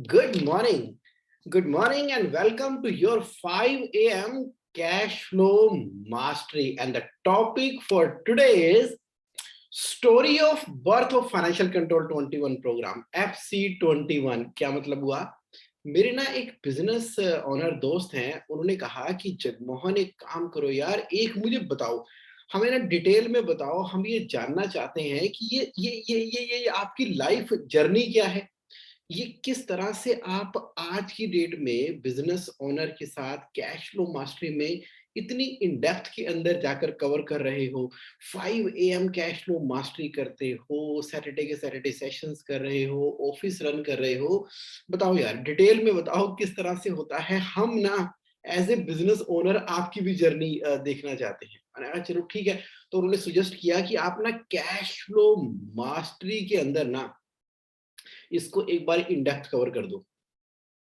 Good morning. Good morning and welcome to your 5 a.m. cash flow mastery. And the topic for today is Story of Birth of Financial Control 21 program, FC21. क्या मतलब हुआ? मेरे ना एक business owner दोस्त हैं, उन्होंने कहा कि जगमोहन एक काम करो यार, एक मुझे बताओ, हमें ना डिटेल में बताओ, हम ये जानना चाहते हैं कि ये आपकी लाइफ जर्नी क्या है? ये किस तरह से आप आज की डेट में बिजनेस ओनर के साथ कैश फ्लो मास्टरी में इतनी इन डेप्थ के अंदर जाकर कवर कर रहे हो, 5 AM कैश फ्लो मास्टरी करते हो, सैटरडे के सैटरडे सेशंस कर रहे हो, ऑफिस रन कर रहे हो। बताओ यार, डिटेल में बताओ किस तरह से होता है। हम ना एज ए बिजनेस ओनर आपकी भी जर्नी देखना चाहते हैं। मैंने कहा चलो ठीक है। तो उन्होंने सुजेस्ट किया कि आप ना कैश फ्लो मास्टरी के अंदर ना इसको एक बार इन डेप्थ कवर कर दो।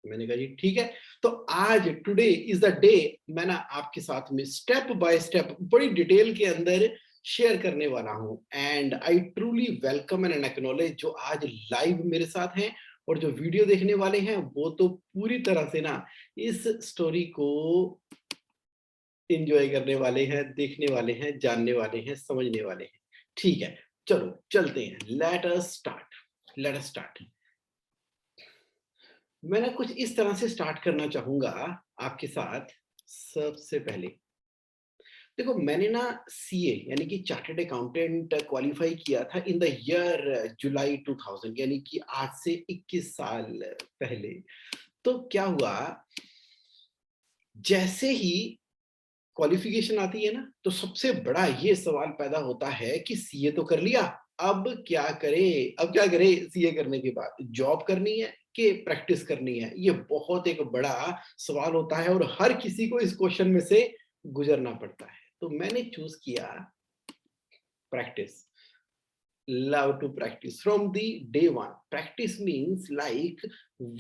मैंने कहा जी ठीक है। तो आज टुडे इज द डे, मैं ना आपके साथ में स्टेप बाय स्टेप बड़ी डिटेल के अंदर शेयर करने वाला हूं। And I truly welcome and acknowledge जो आज लाइव मेरे साथ हैं और जो वीडियो देखने वाले हैं, वो तो पूरी तरह से ना इस स्टोरी को एंजॉय करने वाले हैं, देखने वाले हैं, जानने वाले हैं, समझने वाले हैं। ठीक है, चलो चलते हैं। Let us start. मैं ना कुछ इस तरह से स्टार्ट करना चाहूँगा आपके साथ। सबसे पहले देखो, मैंने ना सीए यानी कि चार्टर्ड अकाउंटेंट क्वालिफाई किया था इन द ईयर जुलाई 2000, यानी कि आज से 21 साल पहले। तो क्या हुआ, जैसे ही क्वालिफिकेशन आती है ना, तो सबसे बड़ा ये सवाल पैदा होता है कि सीए तो कर लिया, अब क्या करें? अब क्या करें सीए करने के बाद? जॉब करनी है कि प्रैक्टिस करनी है? ये बहुत एक बड़ा सवाल होता है और हर किसी को इस क्वेश्चन में से गुजरना पड़ता है। तो मैंने चूज किया practice. Love to practice from the day one. Practice means like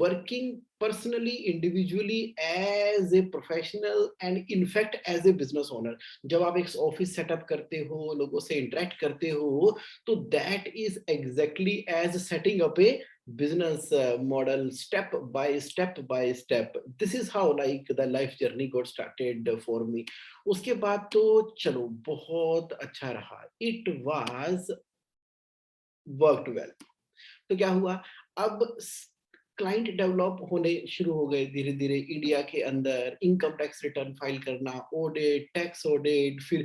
working personally, individually as a professional and in fact as a business owner. जब आप एक ऑफिस सेटअप करते हो, लोगों से इंटरेक्ट करते हो, तो that is exactly as setting up a business model step by step. This is how like the life journey got started for me. उसके बाद तो चलो बहुत अच्छा रहा. It was worked well. तो क्या हुआ, अब क्लाइंट डेवलप होने शुरू हो गए धीरे धीरे इंडिया के अंदर। इनकम टैक्स रिटर्न फाइल करना, ऑडिट, टैक्स ऑडिट, फिर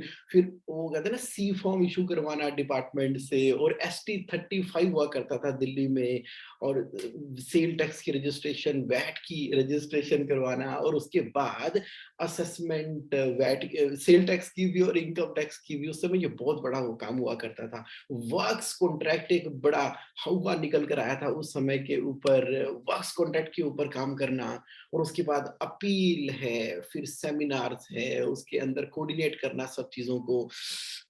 वो कहते हैं ना सी फॉर्म इशू करवाना डिपार्टमेंट से, और ST35 हुआ करता था दिल्ली में, और सेल टैक्स की रजिस्ट्रेशन, वैट की रजिस्ट्रेशन करवाना, और उसके बाद असेसमेंट, वैट, सेल टैक्स की भी और इनकम टैक्स की भी। उस समय ये बहुत बड़ा वो काम हुआ करता था। वर्क्स कॉन्ट्रैक्ट एक बड़ा हवा निकल कर आया था उस समय के ऊपर, वर्क्स कॉन्ट्रैक्ट के ऊपर काम करना, और उसके बाद अपील है, फिर सेमिनार्स है, उसके अंदर कोऑर्डिनेट करना सब चीजों को।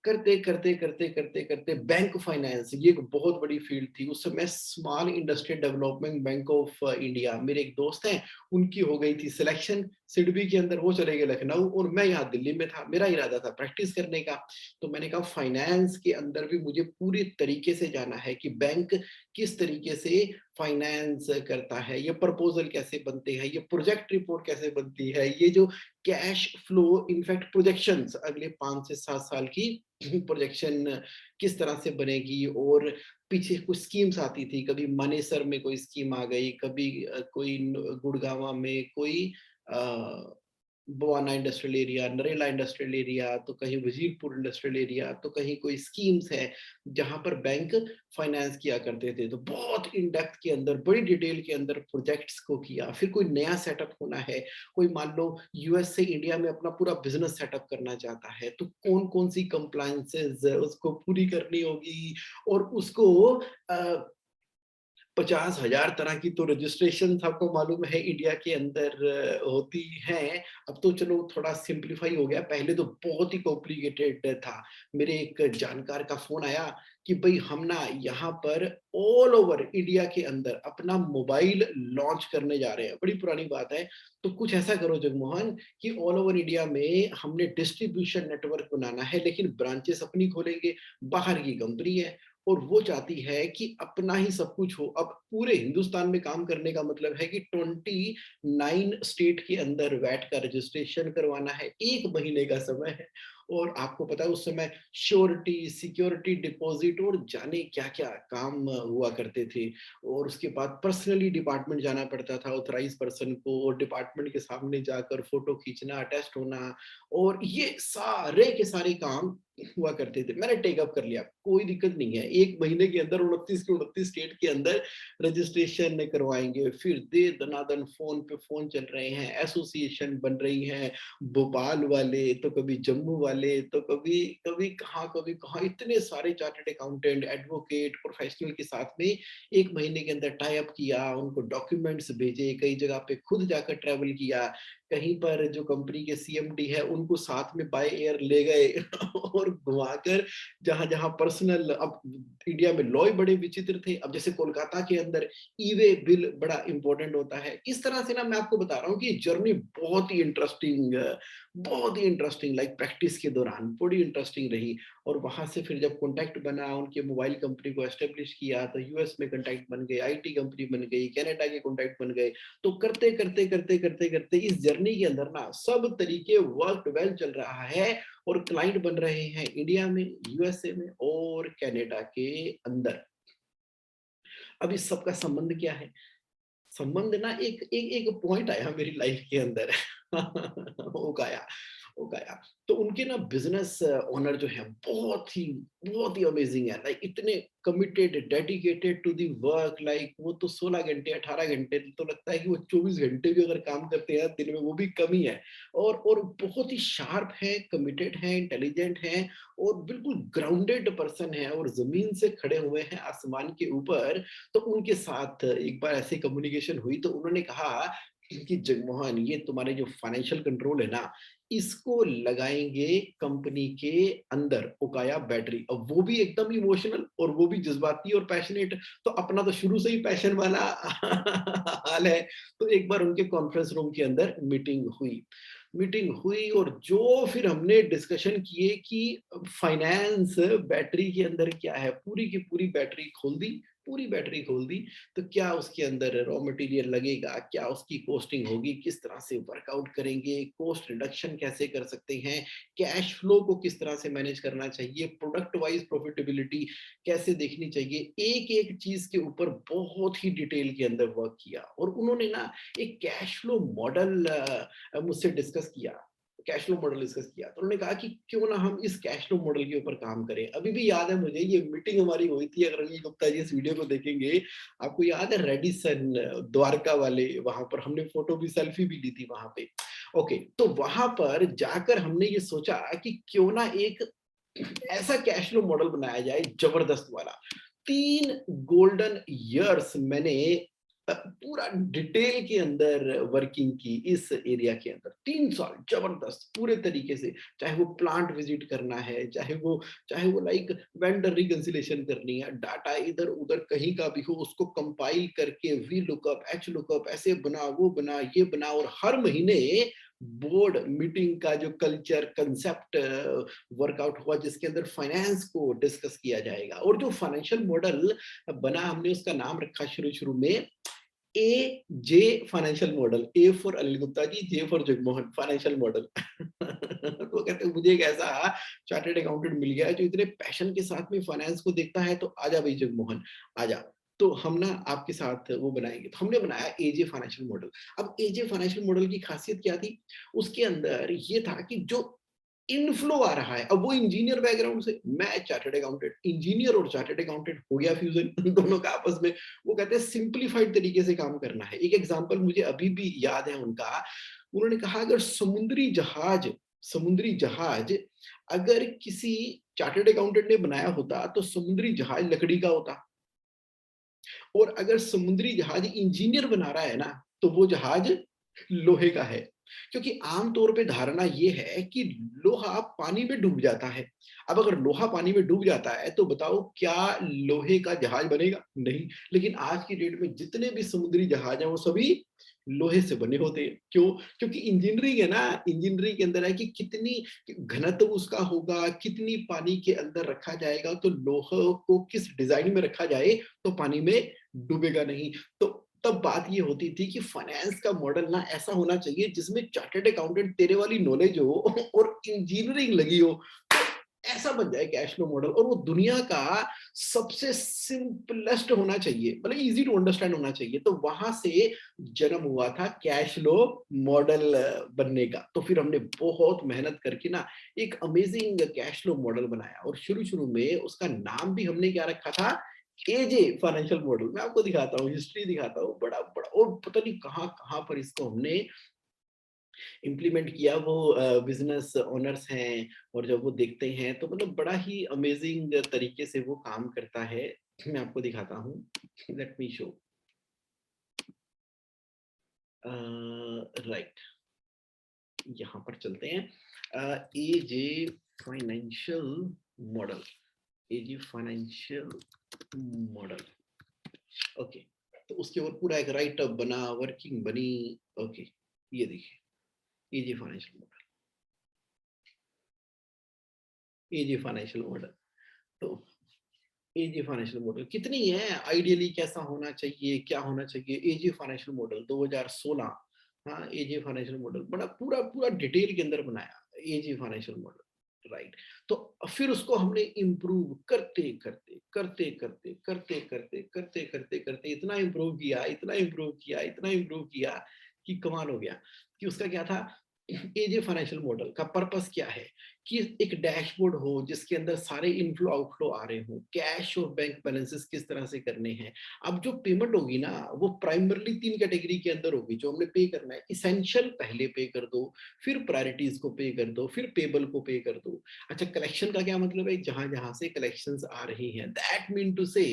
करते बैंक फाइनेंस, ये एक बहुत बड़ी फील्ड थी उस समय। Small industrial development bank of India, मेरे एक दोस्त हैं, उनकी हो गई थी सिलेक्शन सिडबी के अंदर, वो चले गए लखनऊ और मैं यहाँ दिल्ली में था। मेरा इरादा था प्रैक्टिस करने का। तो मैंने कहा फाइनेंस के अंदर भी मुझे पूरी तरीके से जाना है कि बैंक किस तरीके से फाइनेंस करता है, ये प्रपोजल कैसे बनते हैं, ये प्रोजेक्ट रिपोर्ट कैसे बनती है, ये जो कैश फ्लो इनफैक्ट प्रोजेक्शंस अगले 5 से 7 साल की प्रोजेक्शन किस तरह से बनेगी। और पीछे कुछ स्कीम्स आती थी, कभी मानेसर में कोई स्कीम आ गई, कभी कोई गुड़गांवा में कोई Bawana industrial area, Narela industrial area, तो कहीं वजीरपुर इंडस्ट्रियल एरिया, तो कहीं कोई स्कीम्स है जहां पर बैंक फाइनेंस किया करते थे। तो बहुत इन डेप्थ के अंदर, बड़ी डिटेल के अंदर प्रोजेक्ट्स को किया। फिर कोई नया सेटअप होना है, कोई मान लो यूएस से इंडिया में अपना पूरा बिजनेस सेटअप करना चाहता है, तो कौन कौन सी कंप्लायंसेस उसको पूरी करनी होगी, और उसको 50,000 तरह की तो रजिस्ट्रेशन आपको मालूम है इंडिया के अंदर होती हैं। अब तो चलो थोड़ा सिंप्लीफाई हो गया, पहले तो बहुत ही कॉम्प्लिकेटेड था। मेरे एक जानकार का फोन आया कि भाई हम ना यहाँ पर ऑल ओवर इंडिया के अंदर अपना मोबाइल लॉन्च करने जा रहे हैं। बड़ी पुरानी बात है। तो कुछ ऐसा करो जगमोहन कि ऑल ओवर इंडिया में हमने डिस्ट्रीब्यूशन नेटवर्क बनाना है, लेकिन ब्रांचेस अपनी खोलेंगे, बाहर की कंपनी है। और वो चाहती है कि अपना ही सब कुछ हो। अब पूरे हिंदुस्तान में काम करने का मतलब है कि 29 स्टेट के अंदर वैट का रजिस्ट्रेशन करवाना है, 1 महीने का समय है। और आपको पता है उस समय श्योरिटी, सिक्योरिटी डिपॉज़िट और जाने क्या-क्या काम हुआ करते थे। और उसके बाद पर्सनली डिपार्टमेंट जाना पड़ता था ऑथराइज़ पर्सन को, और डिपार्टमेंट के सामने जाकर फ़ोटो खींचना, टेस्ट होना, और ये सारे के सारे काम हुआ करते थे। मैंने टेक अप कर लिया, कोई दिक्कत नहीं है। 1 महीने के अंदर 29 के 29 स्टेट के अंदर रजिस्ट्रेशन करवाएँगे। फिर दे दनादन फ़ोन पे फ़ोन चल रहे हैं, एसोसिएशन बन रही है, भोपाल वाले, तो कभी जम्मू वाले, तो कभी कभी कहाँ, इतने सारे चार्टर्ड अकाउंटेंट, एडवोकेट, प्रोफेशनल के साथ में 1 महीने के अंदर टाई अप किया, उनको डॉक्यूमेंट्स भेजे, कई जगह पे खुद जाकर ट्रैवल किया, कहीं पर जो कंपनी के सीएमडी है उनको साथ में बाय एयर ले गए और घुमाकर जहाँ-जहाँ पर्सनल, अब इंडिया में लॉ ही बड़े विचित्र थे। अब जैसे कोलकाता के अंदर ई-वे बिल बड़ा इम्पोर्टेंट होता है। इस तरह से ना मैं आपको बता रहा हूँ कि जर्नी बहुत ही इंटरेस्टिंग लाइक प्रैक्टिस के दौरान बड़ी इंटरेस्टिंग रही। और वहाँ से फिर जब कॉन्टैक्ट बना, उनके मोबाइल कंपनी को एस्टेब्लिश किया, तो यूएस में कॉन्टैक्ट बन गए, आईटी कंपनी बन गई, कनाडा के कॉन्टैक्ट बन गए। तो करते इस जर्नी के अंदर ना सब तरीके वर्क वेल चल रहा है, और क्लाइंट बन रहे हैं इंडिया में, यूएसए में और कनाडा के अंदर। अब इस सब का संबंध क्या है? संबंध ना एक एक एक पॉइंट आया मेरी लाइफ के अंदर। वो गया वो गया। तो उनके ना बिजनेस ओनर जो है बहुत ही अमेजिंग है, लाइक इतने committed, dedicated to the work, like वो तो 16 घंटे 18 घंटे, तो लगता है कि वो 24 घंटे भी अगर काम करते हैं दिन में वो भी कम ही है। और बहुत ही शार्प है, कमिटेड है, इंटेलिजेंट है, और बिल्कुल ग्राउंडेड पर्सन है, और जमीन से खड़े हुए हैं आसमान के ऊपर। तो उनके साथ एक बार ऐसे कम्युनिकेशन हुई, तो उन्होंने कहा कि जगमोहन, ये तुम्हारे जो फाइनेंशियल कंट्रोल है ना, इसको लगाएंगे कंपनी के अंदर, ओकाया बैटरी। अब वो भी एकदम इमोशनल, और वो भी जज्बाती और पैशनेट। तो अपना तो शुरू से ही पैशन वाला हाल है। तो एक बार उनके कॉन्फ्रेंस रूम के अंदर मीटिंग हुई, और जो फिर हमने डिस्कशन किए कि फाइनेंस बैटरी के अंदर क्या है, पूरी की पूरी बैटरी खोल दी। तो क्या उसके अंदर रॉ मटेरियल लगेगा, क्या उसकी कॉस्टिंग होगी, किस तरह से वर्कआउट करेंगे, कॉस्ट रिडक्शन कैसे कर सकते हैं, कैश फ्लो को किस तरह से मैनेज करना चाहिए, प्रोडक्ट वाइज प्रॉफिटेबिलिटी कैसे देखनी चाहिए, एक एक चीज के ऊपर बहुत ही डिटेल के अंदर वर्क किया। और उन्होंने ना एक कैश फ्लो मॉडल मुझसे डिस्कस किया। तो उन्होंने कहा कि क्यों ना हम इस कैश फ्लो मॉडल के ऊपर काम करें। अभी भी याद है मुझे, ये मीटिंग हमारी हुई थी, अगर अनिल गुप्ता जी इस वीडियो को देखेंगे, आपको याद है रेडिसन द्वारका वाले, वहां पर हमने फोटो भी, सेल्फी भी ली थी वहां पे। ओके, तो वहां पर जाकर हमने ये सोचा कि क्यों ना एक ऐसा कैश फ्लो मॉडल बनाया जाए जबरदस्त वाला। 3 गोल्डन ईयर्स मैंने पूरा डिटेल के अंदर वर्किंग की इस एरिया के अंदर। 3 साल जबरदस्त पूरे तरीके से, चाहे वो प्लांट विजिट करना है, चाहे वो लाइक वेंडर रिकंसिलेशन करनी है, डाटा इधर उधर कहीं का भी हो, उसको कंपाइल करके वी लुकअप, एच लुकअप, ऐसे बना, वो बना, ये बना। और हर महीने बोर्ड मीटिंग का जो कल्चर कंसेप्ट वर्कआउट हुआ, जिसके अंदर फाइनेंस को डिस्कस किया जाएगा। और जो फाइनेंशियल मॉडल बना, हमने उसका नाम रखा शुरू शुरू में A J financial model. A for Anil Gupta ji, J for Jagmohan financial model. तो कहते हैं मुझे एक ऐसा चार्टर्ड अकाउंटेंट मिल गया है जो इतने पैशन के साथ में फाइनेंस को देखता है, तो आजा भाई जगमोहन, आजा। तो हम ना आपके साथ वो बनाएंगे। तो हमने बनाया एजे फाइनेंशियल मॉडल। अब एजे फाइनेंशियल मॉडल की खासियत क्या थी? उसके अंदर ये था कि जो इनफ्लो आ रहा है, अब वो इंजीनियर बैकग्राउंड से, मैं चार्टर्ड अकाउंटेंट, इंजीनियर और चार्टर्ड अकाउंटेंट हो गया फ्यूजन दोनों का आपस में। वो कहते हैं सिंप्लीफाइड तरीके से काम करना है। एक एग्जांपल मुझे अभी भी याद है उनका। उन्होंने कहा अगर समुद्री जहाज अगर किसी चार्टर्ड अकाउंटेंट ने बनाया होता, तो समुद्री जहाज लकड़ी का होता। और अगर समुद्री जहाज इंजीनियर बना रहा है ना, तो वो जहाज लोहे का है। क्योंकि आमतौर पे धारणा ये है कि लोहा पानी में डूब जाता है। अब अगर लोहा पानी में डूब जाता है, तो बताओ क्या लोहे का जहाज बनेगा? नहीं। लेकिन आज की डेट में जितने भी समुद्री जहाज हैं, वो सभी लोहे से बने होते हैं। क्यों? क्योंकि इंजीनियरिंग है ना, इंजीनियरिंग के अंदर है कि कितनी घनत्व उसका होगा, कितनी पानी के अंदर रखा जाएगा, तो लोहे को किस डिज़ाइन में रखा जाए, तो पानी में डूबेगा नहीं। तो तब बात ये होती थी कि फाइनेंस का मॉडल ना ऐसा होना चाहिए जिसमें चार्टर्ड अकाउंटेंट तेरे वाली नॉलेज हो और इंजीनियरिंग लगी हो, ऐसा बन जाए कैश फ्लो मॉडल, और वो दुनिया का सबसे सिंपलेस्ट होना चाहिए, मतलब इजी टू अंडरस्टैंड होना चाहिए। तो वहां से जन्म हुआ था कैश फ्लो मॉडल बनने का। तो फिर हमने बहुत मेहनत करके ना एक अमेजिंग कैश फ्लो मॉडल बनाया, और शुरू शुरू में उसका नाम भी हमने क्या रखा था, एजे फाइनेंशियल मॉडल। मैं आपको दिखाता हूँ, हिस्ट्री दिखाता हूँ, बड़ा बड़ा, और पता नहीं कहाँ कहाँ पर इसको हमने इम्प्लीमेंट किया। वो बिज़नेस ओनर्स हैं, और जब वो देखते हैं तो मतलब बड़ा ही अमेज़िंग तरीके से वो काम करता है। मैं आपको दिखाता हूँ, लेट मी शो। राइट, यहाँ पर चलते हैं। एजे फाइनेंशियल मॉडल, एजे फाइनेंशियल मॉडल, ओके। तो उसके ऊपर पूरा एक राइट अप बना, वर्किंग बनी, ओके। ये देखिए, एजे फाइनेंशियल मॉडल, एजे फाइनेंशियल मॉडल। तो एजी फाइनेंशियल मॉडल कितनी है, आइडियली कैसा होना चाहिए, क्या होना चाहिए, एजी फाइनेंशियल मॉडल 2016। हाँ, एजी फाइनेंशियल मॉडल बड़ा पूरा पूरा डिटेल के अंदर बनाया, एजी फाइनेंशियल मॉडल, राइट। तो फिर उसको हमने इम्प्रूव करते करते करते करते करते करते करते करते करते इतना इम्प्रूव किया, इतना इम्प्रूव किया, इतना इम्प्रूव किया कि कमाल हो गया। कि उसका क्या था, एजे फाइनेंशियल मॉडल का पर्पस क्या है, कि एक डैशबोर्ड हो जिसके अंदर सारे इनफ्लो आउटफ्लो आ रहे हो, कैश और बैंक बैलेंसेस किस तरह से करने हैं। अब जो पेमेंट होगी ना, वो प्राइमरली 3 कैटेगरी के अंदर होगी जो हमने पे करना है। इसेंशियल पहले पे कर दो, फिर प्रायोरिटीज को पे कर दो, फिर पेबल को पे कर दो। अच्छा, कलेक्शन का क्या मतलब है, जहां जहां से कलेक्शंस आ रही हैं, दैट मीन टू से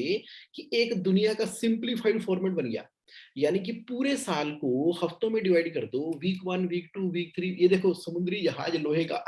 कि एक दुनिया का सिंप्लीफाइड फॉर्मेट बन गया। यानी कि पूरे साल को हफ्तों में डिवाइड कर दो, वीक 1, वीक 2, वीक 3। ये देखो, समुद्री जहाज लोहे का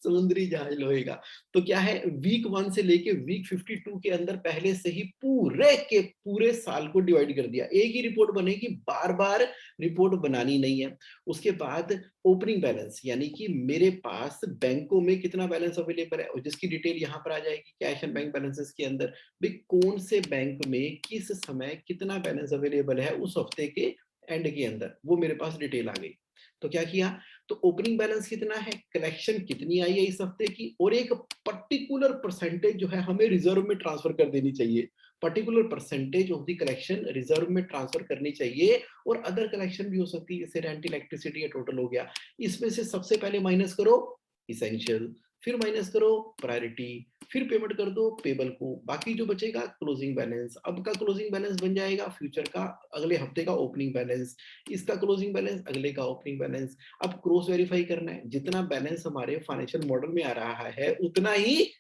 समुद्री जहाज लोहे का। तो क्या है, वीक 1 से लेके वीक 52 के अंदर पहले से ही पूरे के पूरे साल को डिवाइड कर दिया। एक ही रिपोर्ट बनेगी, बार बार रिपोर्ट बनानी नहीं है। उसके बाद ओपनिंग बैलेंस, यानी कि मेरे पास बैंकों में कितना बैलेंस अवेलेबल है, और जिसकी डिटेल यहाँ पर आ जाएगी कैश एंड बैंक बैलेंसेस के अंदर। भाई कौन से बैंक में किस समय कितना बैलेंस अवेलेबल है उस हफ्ते के एंड के अंदर, वो मेरे पास डिटेल आ गई। तो क्या किया, तो ओपनिंग बैलेंस कितना है, कलेक्शन कितनी आई है इस हफ्ते की, और एक पर्टिकुलर परसेंटेज जो है हमें रिजर्व में ट्रांसफर कर देनी चाहिए। Particular percentage of the collection reserve में ट्रांसफर करनी चाहिए, और अदर कलेक्शन भी हो सकती है, जैसे रेंट, इलेक्ट्रिसिटी या टोटल हो गया। इसमें से सबसे पहले माइनस करो इसेंशियल, फिर माइनस करो प्रायोरिटी, फिर पेमेंट कर दो पेबल को, बाकी जो बचेगा क्लोजिंग बैलेंस। अब का क्लोजिंग बैलेंस बन जाएगा फ्यूचर का, अगले हफ्ते का ओपनिंग बैलेंस, इसका क्लोजिंग बैलेंस, अगले का ओपनिंग बैलेंस। अब क्रॉस वेरीफाई करना है, जितना बैलेंस हमारे फाइनेंशियल मॉडल में आ रहा है उतना ही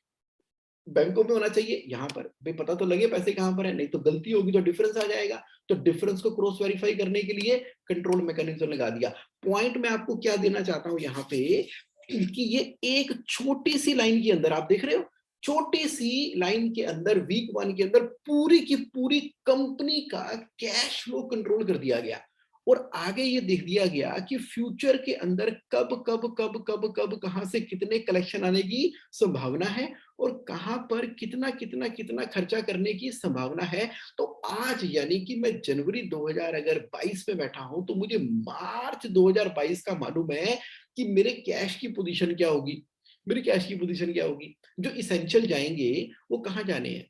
बैंकों में होना चाहिए। यहाँ पर भाई पता तो लगे पैसे कहाँ पर है, नहीं तो गलती होगी तो डिफरेंस आ जाएगा। तो डिफरेंस को क्रॉस वेरीफाई करने के लिए कंट्रोल मैकेनिज्म लगा दिया। पॉइंट मैं आपको क्या देना चाहता हूँ यहाँ पे, कि ये एक छोटी सी लाइन के अंदर आप देख रहे हो, छोटी सी लाइन के अंदर वीक 1 के अंदर पूरी की पूरी कंपनी का कैश फ्लो कंट्रोल कर दिया गया। और आगे ये देख दिया गया कि फ्यूचर के अंदर कब कब कब कब कब कहां से कितने कलेक्शन आने की संभावना है, और कहां पर कितना कितना कितना खर्चा करने की संभावना है। तो आज यानी कि मैं जनवरी 2022 में बैठा हूं, तो मुझे मार्च 2022 का मालूम है कि मेरे कैश की पोजीशन क्या होगी, मेरी कैश की पोजीशन क्या होगी। जो इसेंशियल जाएंगे वो कहाँ जाने हैं,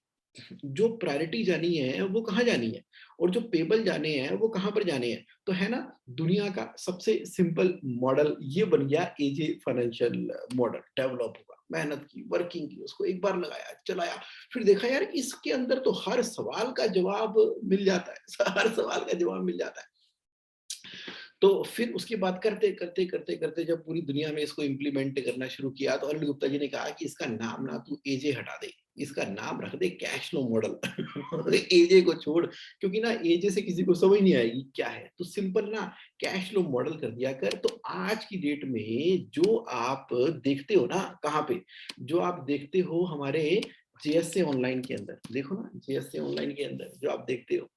जो प्रायोरिटी जानी है वो कहाँ जानी है, और जो पेबल जाने हैं वो कहाँ पर जाने हैं। तो है ना, दुनिया का सबसे सिंपल मॉडल ये बन गया, एजे फाइनेंशियल मॉडल डेवलप हुआ, मेहनत की, वर्किंग की, उसको एक बार लगाया, चलाया, फिर देखा यार इसके अंदर तो हर सवाल का जवाब मिल जाता है, हर सवाल का जवाब मिल जाता है। तो फिर उसके बाद करते करते करते करते जब पूरी दुनिया में इसको इम्प्लीमेंट करना शुरू किया, तो अनिल गुप्ता जी ने कहा कि इसका नाम ना तू एजे हटा दे, इसका नाम रख दे कैश फ्लो मॉडल। एजे को छोड़, क्योंकि ना एजे से किसी को समझ नहीं आएगी क्या है, तो सिंपल ना कैश फ्लो मॉडल कर दिया कर। तो आज की डेट में जो आप देखते हो ना, कहाँ पे, जो आप देखते हो हमारे जीएसए ऑनलाइन के अंदर देखो ना, जीएसए ऑनलाइन के अंदर जो आप देखते हो,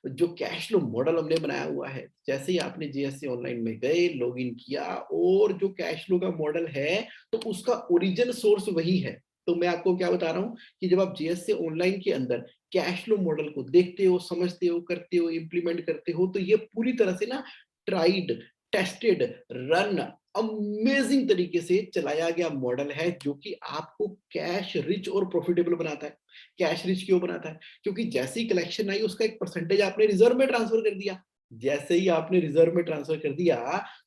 जो कैश फ्लो मॉडल हमने बनाया हुआ है, जैसे ही आपने जीएसए ऑनलाइन में गए, लॉगिन किया और जो कैश फ्लो का मॉडल है, तो उसका ओरिजिन सोर्स वही है। तो मैं आपको क्या बता रहा हूँ कि जब आप जीएसए ऑनलाइन के अंदर कैश फ्लो मॉडल को देखते हो, समझते हो, करते हो, इम्प्लीमेंट करते हो, तो ये पूरी तरह से ना ट्राइड, टेस्टेड, रन, अमेजिंग तरीके से चलाया गया मॉडल है, जो कि आपको कैश रिच और प्रॉफिटेबल बनाता है। कैश रिच क्यों बनाता है? क्योंकि जैसे ही कलेक्शन आई, उसका एक परसेंटेज आपने रिजर्व में ट्रांसफर कर दिया। जैसे ही आपने रिजर्व में ट्रांसफर कर दिया,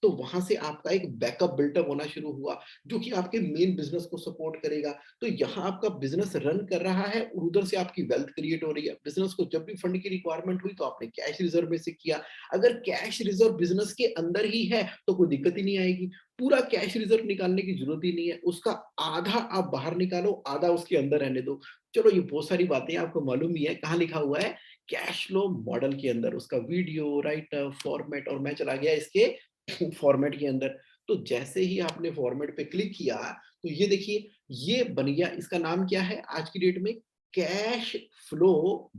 तो वहां से आपका एक बैकअप बिल्टअप होना शुरू हुआ, जो कि आपके मेन बिजनेस को सपोर्ट करेगा। तो यहाँ आपका बिजनेस रन कर रहा है और उधर से आपकी वेल्थ क्रिएट हो रही है। बिजनेस को जब भी फंड की रिक्वायरमेंट हुई, तो आपने कैश रिजर्व में से किया। अगर कैश रिजर्व बिजनेस के अंदर ही है, तो कोई दिक्कत ही नहीं आएगी। पूरा कैश रिजर्व निकालने की जरूरत ही नहीं है, उसका आधा आप बाहर निकालो, आधा उसके अंदर रहने दो। चलो, ये बहुत सारी बातें आपको मालूम ही है, कहाँ लिखा हुआ है? कैश फ्लो मॉडल के अंदर, उसका वीडियो, राइटअप, फॉर्मेट, और मैं चला गया इसके फॉर्मेट के अंदर। तो जैसे ही आपने फॉर्मेट पे क्लिक किया, तो ये देखिए, ये बन गया। इसका नाम क्या है आज की डेट में? Cash flow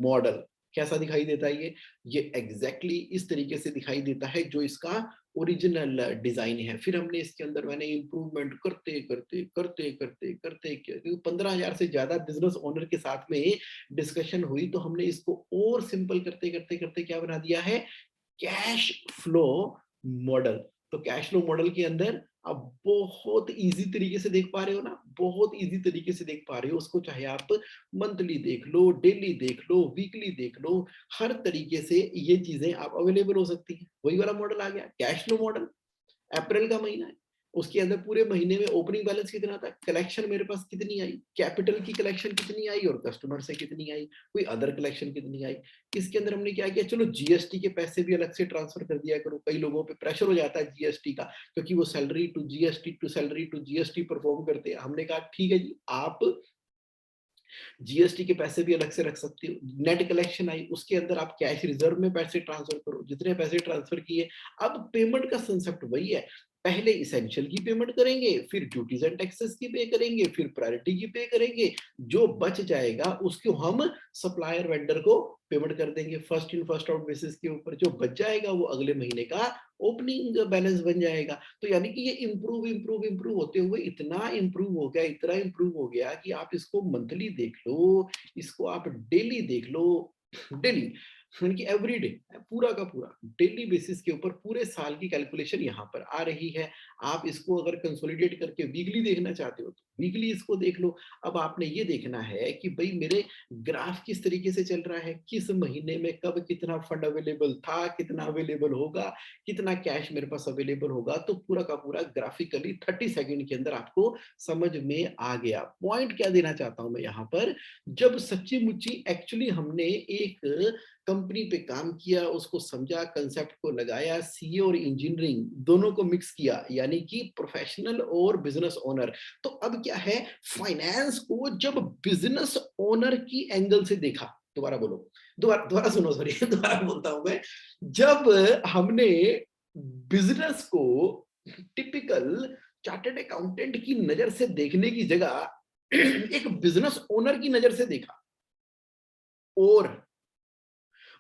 model. कैसा दिखाई देता है ये एग्जैक्टली इस तरीके से दिखाई देता है, जो इसका ओरिजिनल डिजाइन है। फिर हमने इसके अंदर मैंने इंप्रूवमेंट करते करते करते करते करते, क्योंकि 15,000 से ज्यादा बिजनेस ओनर के साथ में डिस्कशन हुई, तो हमने इसको और सिंपल करते करते करते क्या बना दिया है? Cash flow model. तो कैश फ्लो मॉडल के अंदर आप बहुत इजी तरीके से देख पा रहे हो ना, बहुत इजी तरीके से देख पा रहे हो उसको, चाहे आप मंथली देख लो, डेली देख लो, वीकली देख लो, हर तरीके से ये चीजें आप अवेलेबल हो सकती है। वही वाला मॉडल आ गया, कैश फ्लो मॉडल। अप्रैल का महीना है, उसके अंदर पूरे महीने में ओपनिंग बैलेंस कितना था, कलेक्शन मेरे पास कितनी आई, कैपिटल की कलेक्शन कितनी आई और कस्टमर से कितनी आई, कोई अदर कलेक्शन कितनी आई। इसके अंदर हमने क्या किया, चलो जीएसटी के पैसे भी अलग से ट्रांसफर कर दिया करो। कई लोगों पे प्रेशर हो जाता है जीएसटी का, क्योंकि वो salary to GST to salary to GST perform करते हैं। हमने कहा ठीक है जी, आप जीएसटी के पैसे भी अलग से रख सकते हो। नेट कलेक्शन आई, उसके अंदर आप कैश रिजर्व में पैसे ट्रांसफर करो, जितने पैसे ट्रांसफर किए। अब पेमेंट का कंसेप्ट वही है, पहले इसेंशियल की पेमेंट करेंगे, फिर ड्यूटीज एंड टैक्सेस की पे करेंगे, फिर प्रायोरिटी की पे करेंगे। जो बच जाएगा उसको हम सप्लायर वेंडर को पेमेंट कर देंगे, first in first out basis के ऊपर। जो बच जाएगा वो अगले महीने का ओपनिंग बैलेंस बन जाएगा। तो यानी कि ये इम्प्रूव इम्प्रूव इम्प्रूव होते हुए इतना इम्प्रूव हो गया, इतना इम्प्रूव हो गया कि आप इसको मंथली देख लो, इसको आप डेली देख लो। डेली यानी कि एवरीडे, पूरा का पूरा डेली बेसिस के ऊपर पूरे साल की कैलकुलेशन यहाँ पर आ रही है। आप इसको अगर कंसोलिडेट करके वीकली देखना चाहते हो, तो वीकली इसको देख लो। अब आपने ये देखना है कि भाई मेरे ग्राफ किस तरीके से चल रहा है, किस महीने में कब कितना फंड अवेलेबल था, कितना अवेलेबल होगा, कितना कैश मेरे पास अवेलेबल होगा। तो पूरा का पूरा ग्राफिकली 30 सेकंड के अंदर आपको समझ में आ गया। पॉइंट क्या देना चाहता हूं मैं यहाँ पर, जब सच्ची मुच्ची एक्चुअली हमने एक कंपनी पे काम किया, उसको समझा, कंसेप्ट को लगाया, सीए और इंजीनियरिंग दोनों को मिक्स किया, यानी कि प्रोफेशनल और बिजनेस ओनर। तो अब क्या है, फाइनेंस को जब बिजनेस ओनर की एंगल से देखा, दोबारा बोलो, दोबारा दोबारा सुनो, सॉरी दोबारा बोलता हूं मैं। जब हमने बिजनेस को टिपिकल चार्टर्ड अकाउंटेंट की नजर से देखने की जगह एक बिजनेस ओनर की नजर से देखा, और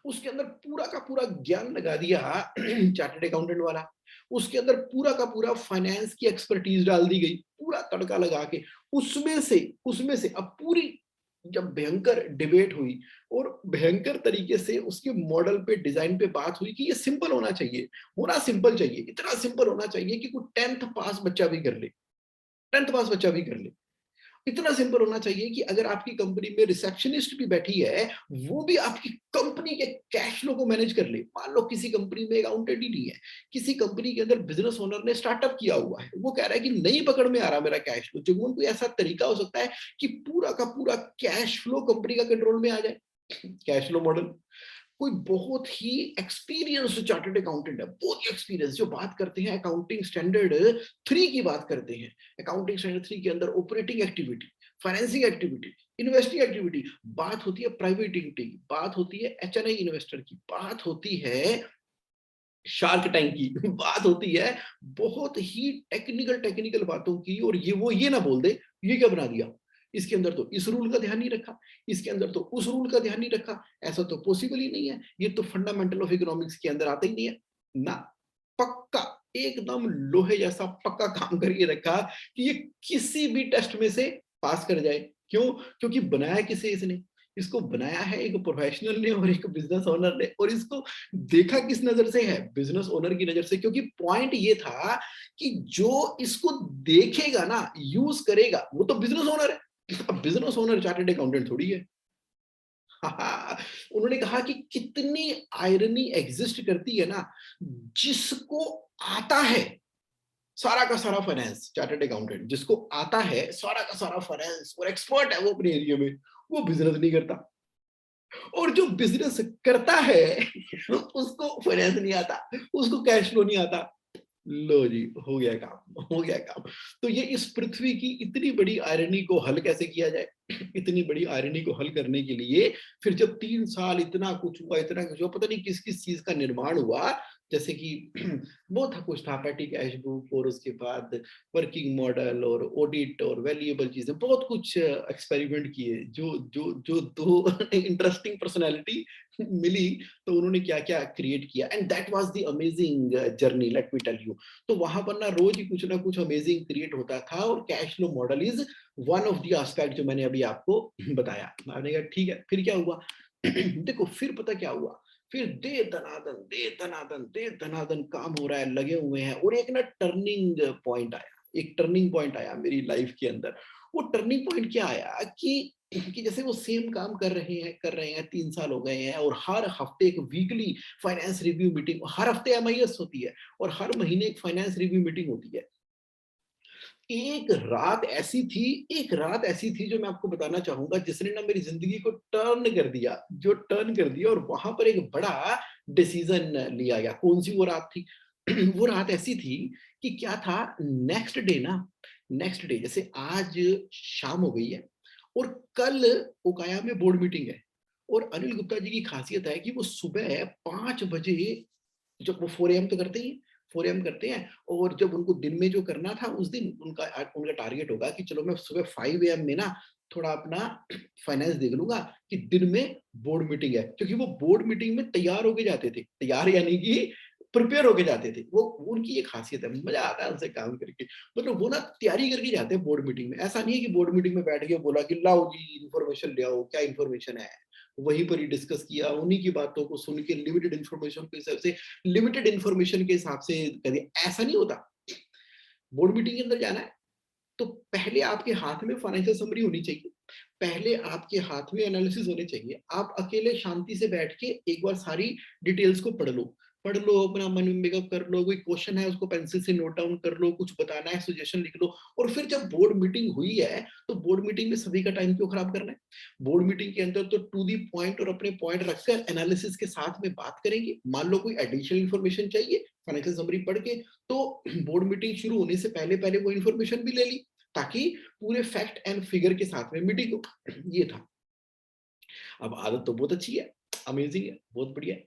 उसके अंदर पूरा का पूरा ज्ञान लगा दिया चार्टर्ड अकाउंटेंट वाला, उसके अंदर पूरा का पूरा फाइनेंस की एक्सपर्टीज डाल दी गई, पूरा तड़का लगा के। उसमें से अब पूरी जब भयंकर डिबेट हुई और भयंकर तरीके से उसके मॉडल पे, डिजाइन पे बात हुई कि ये सिंपल होना चाहिए, होना सिंपल चाहिए, इतना सिंपल होना चाहिए कि कोई 10th पास बच्चा भी कर ले, 10th पास बच्चा भी कर ले। इतना सिंपल होना चाहिए कि अगर आपकी कंपनी में रिसेप्शनिस्ट भी बैठी है, वो भी आपकी कंपनी के कैश फ्लो को मैनेज कर ले। मान लो किसी कंपनी में अकाउंटेंट ही नहीं है, किसी कंपनी के अंदर बिजनेस ओनर ने स्टार्टअप किया हुआ है, वो कह रहा है कि नहीं पकड़ में आ रहा मेरा कैश फ्लो। जुगमन कोई ऐसा तरीका हो सकता है कि पूरा का पूरा कैश फ्लो कंपनी का कंट्रोल में आ जाए? कैश फ्लो मॉडल कोई बहुत ही एक्सपीरियंस्ड चार्टर्ड अकाउंटेंट है, बहुत ही एक्सपीरियंस, जो बात करते हैं अकाउंटिंग स्टैंडर्ड 3 की बात करते हैं। अकाउंटिंग स्टैंडर्ड 3 के अंदर operating activity, financing activity, investing activity, बात होती है प्राइवेट इक्विटी की, बात होती है एचएनआई इन्वेस्टर की, बात होती है शार्क टैंक की, बात होती है बहुत ही टेक्निकल टेक्निकल बातों की। और ये वो ये ना बोल दे ये क्या बना दिया, इसके अंदर तो इस रूल का ध्यान नहीं रखा, इसके अंदर तो उस रूल का ध्यान नहीं रखा, ऐसा तो पॉसिबल ही नहीं है, ये तो फंडामेंटल ऑफ इकोनॉमिक्स के अंदर आता ही नहीं है। ना, पक्का, एकदम लोहे जैसा पक्का काम करके रखा कि ये किसी भी टेस्ट में से पास कर जाए। क्यों? क्योंकि बनाया किसे इसने? इसको बनाया है एक प्रोफेशनल ने और एक बिज़नेस ओनर ने, और इसको देखा किस नज़र से है? बिज़नेस ओनर की नज़र से, क्योंकि पॉइंट ये था कि जो इसको देखेगा ना, यूज़ करेगा, वो तो बिज़नेस ओनर है। अब बिज़नेस ओनर चार्टर्ड अकाउंटेंट थोड़ी है। उन्होंने कहा कि कितनी आयरनी एग्जिस्ट करती है ना, जिसको आता है सारा का सारा फाइनेंस, चार्टर्ड अकाउंटेंट जिसको आता है सारा का सारा फाइनेंस और एक्सपर्ट है वो अपने एरिया में, वो बिजनेस नहीं करता। और जो बिजनेस करता है उसको फाइनेंस नहीं आता, उसको कैश फ्लो नहीं आता। लो जी, हो गया काम, हो गया काम। तो ये इस पृथ्वी की इतनी बड़ी आयरनी को हल कैसे किया जाए? इतनी बड़ी आयरनी को हल करने के लिए फिर जब 3 साल इतना कुछ हुआ, इतना कुछ हुआ, पता नहीं किस-किस चीज़ का निर्माण हुआ, जैसे कि बहुत था, कुछ था पेटी कैश बुक, और उसके बाद वर्किंग मॉडल और ऑडिट और वैल्यूएबल चीज़ें, बहुत कुछ एक्सपेरिमेंट किए। जो 2 इंटरेस्टिंग पर्सनैलिटी मिली, तो उन्होंने क्या-क्या क्रिएट किया, and that was the amazing journey, let me tell you. तो वहाँ पर ना रोज़ ही कुछ ना कुछ अमेजिंग क्रिएट होता था, और cash flow model is one of the aspect जो मैंने अभी आपको बताया। मैंने कहा ठीक है, फिर क्या हुआ? देखो फिर पता क्या हुआ? फिर दे दनादन काम हो रहा है, लगे हुए हैं, और एक ना टर्निंग पॉइंट आया, एक टर्निंग पॉइंट आया मेरी लाइफ के अंदर। वो टर्निंग पॉइंट क्या आया कि जैसे वो सेम काम कर रहे हैं, 3 साल हो गए हैं, और हर हफ्ते एक वीकली फाइनेंस रिव्यू मीटिंग, हर हफ्ते एमआईएस होती है, और हर महीने एक फाइनेंस रिव्यू मीटिंग होती है। एक रात ऐसी थी जो मैं आपको बताना चाहूँगा, जिसने ना मेरी ज़िंदगी को टर्न कर दिया, और वहाँ पर एक बड़ा डिसीज़न लिया गया। कौन-सी वो रात थी? वो रात ऐसी थी कि क्या था, नेक्स्ट डे जैसे आज शाम हो गई है, और कल ओकाया में बोर्ड मीटिंग है, और अनिल गुप्ता जी की खासियत है कि वो सुबह 5 बजे, जब वो 4 एएम तो करते ही हैं, 4 एएम करते हैं, और जब उनको दिन में जो करना था, उस दिन उनका टारगेट होगा कि चलो मैं सुबह 5 एएम में ना थोड़ा अपना फाइनेंस देख लूँगा, कि दिन में बोर्ड मीटिंग है। क्योंकि वो बोर्ड मीटिंग में तैयार होके जाते थे। तैयार यानी कि प्रिपेयर होके जाते थे। वो उनकी ये खासियत है, मज़ा आता है उनसे काम करके। मतलब वो ना तैयारी करके जाते हैं बोर्ड मीटिंग में। ऐसा नहीं है कि बोर्ड मीटिंग में बैठ के बोला कि लाओ जी इन्फॉर्मेशन ले आओ, क्या इन्फॉर्मेशन है? वहीं पर ही डिस्कस किया, उन्हीं की बातों को सुन के लिमिटेड इन्फॉर्मेशन के हिसाब से कर दिया, ऐसा नहीं होता। बोर्ड मीटिंग के अंदर जाना है, तो पहले आपके हाथ में फाइनेंशियल समरी होनी चाहिए, पहले आपके हाथ में एनालिसिस होने चाहिए। आप अकेले शांति से बैठ के एक बार सारी डिटेल्स को पढ़ लो, अपना मन में मेकअप कर लो, कोई क्वेश्चन है उसको पेंसिल से नोट डाउन कर लो, कुछ बताना है सजेशन लिख लो, और फिर जब बोर्ड मीटिंग हुई है, तो बोर्ड मीटिंग में सभी का टाइम क्यों खराब करना है? बोर्ड मीटिंग के अंदर तो टू दी पॉइंट और अपने पॉइंट रखकर एनालिसिस के साथ में बात करेंगे। मान लो कोई एडिशनल इन्फॉर्मेशन चाहिए, फाइनेंशियल समरी पढ़ के, तो बोर्ड मीटिंग शुरू होने से पहले वो इन्फॉर्मेशन भी ले ली, ताकि पूरे फैक्ट एंड फिगर के साथ में मीटिंग हो। ये था। अब आदत तो बहुत अच्छी है, अमेजिंग है, बहुत बढ़िया है।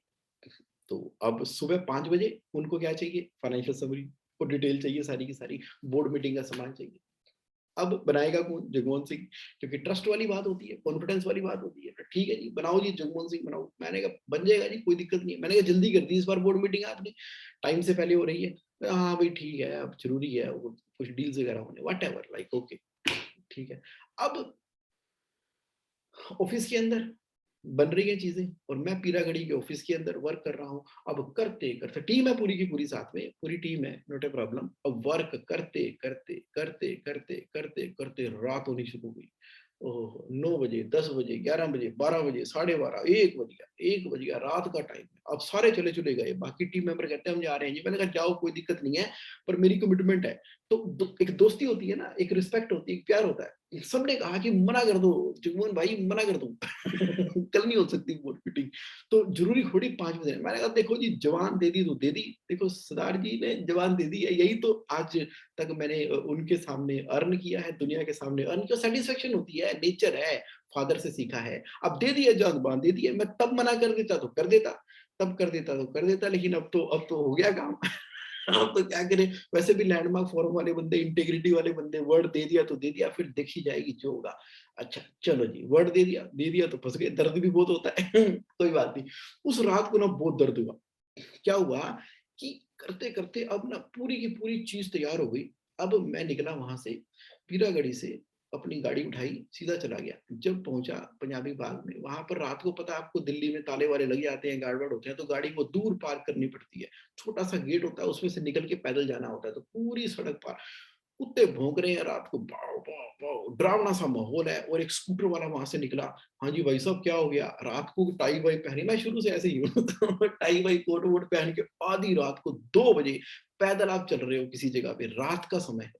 तो अब सुबह 5 बजे उनको क्या चाहिए? फाइनेंशियल समरी और डिटेल चाहिए सारी की सारी, बोर्ड मीटिंग का सामान चाहिए। अब बनाएगा कौन? जगमोहन सिंह, क्योंकि ट्रस्ट वाली बात होती है, कॉन्फिडेंस वाली बात होती है। तो ठीक है जी, बनाओ जी, जगमोहन सिंह बनाओ। मैंने कहा बन जाएगा जी, कोई दिक्कत नहीं है। मैंने कहा जल्दी कर दी इस बार बोर्ड मीटिंग आपने, टाइम से पहले हो रही है। हाँ भाई ठीक है, अब ज़रूरी है, वो कुछ डील्स वगैरह होने, व्हाटएवर, लाइक ओके, ठीक है। अब ऑफिस के अंदर बन रही है चीजें, और मैं पीरागढ़ी के ऑफिस के अंदर वर्क कर रहा हूँ। अब करते करते टीम है पूरी की पूरी, साथ में पूरी टीम है, नॉट ए प्रॉब्लम। अब वर्क करते करते करते करते करते करते रात होनी शुरू हुई। ओह, 9 बजे, 10 बजे, 11 बजे, 12 बजे, 12:30, 1 बज गया, 1 बज गया, रात का टाइम है। अब सारे चले चले गए, बाकी टीम मेंबर कहते हैं हम जा रहे हैं जी। मैंने कहा जाओ, कोई दिक्कत नहीं है, पर मेरी कमिटमेंट है। तो एक दोस्ती होती है ना, एक रिस्पेक्ट होती है, एक प्यार होता है। सबने कहा कि मना कर दो जुगमन भाई, मना कर दो। कल नहीं हो सकती बोर्ड मीटिंग, तो जरूरी थोड़ी 5 बजे। मैंने कहा देखो जी, जवान दे दी तो दे दी, देखो सरदार जी ने जवान दे दी है, यही तो आज तक मैंने उनके सामने अर्न किया है, दुनिया के सामने अर्न किया। सेटिस्फेक्शन होती है, नेचर है, फादर से सीखा है। अब दे दिया, जवान दे दिया। मैं तब मना कर देता तो कर देता, तब कर देता तो कर देता, लेकिन अब तो हो गया काम। अब तो क्या करें, वैसे भी लैंडमार्क फॉर्म वाले बंदे, इंटीग्रिटी वाले बंदे, वर्ड दे दिया तो दे दिया, फिर देखी जाएगी जो होगा। अच्छा चलो जी, वर्ड दे दिया तो फँस गए, दर्द भी बहुत होता है कोई बात नहीं। उस रात को ना बहुत दर्द हुआ। क्या हुआ कि करते-करते अब ना पूरी की पूरी चीज़ तैयार हो गई। अब मैं निकला वहाँ से, पीरागढ़ी से अपनी गाड़ी उठाई, सीधा चला गया। जब पहुँचा पंजाबी बाग में, वहाँ पर रात को पता है आपको दिल्ली में ताले-वाले लग जाते हैं, गार्ड-वार्ड होते हैं, तो गाड़ी को दूर पार्क करनी पड़ती है। छोटा-सा गेट होता है, उसमें से निकल के पैदल जाना होता है, तो पूरी सड़क पार। कुत्ते भौंक रहे हैं रात को, भौं, भौं, भौं, डरावना-सा माहौल है और एक स्कूटर वाला वहाँ से निकला। हाँ जी, भाई साहब क्या हो गया? रात को टाई-वाई पहनी, मैं शुरू से ऐसे ही हूँ तो टाई-वाई, कोट-वोट पहन के आधी रात को 2 बजे पैदल आप चल रहे हो किसी जगह पे, रात का समय है।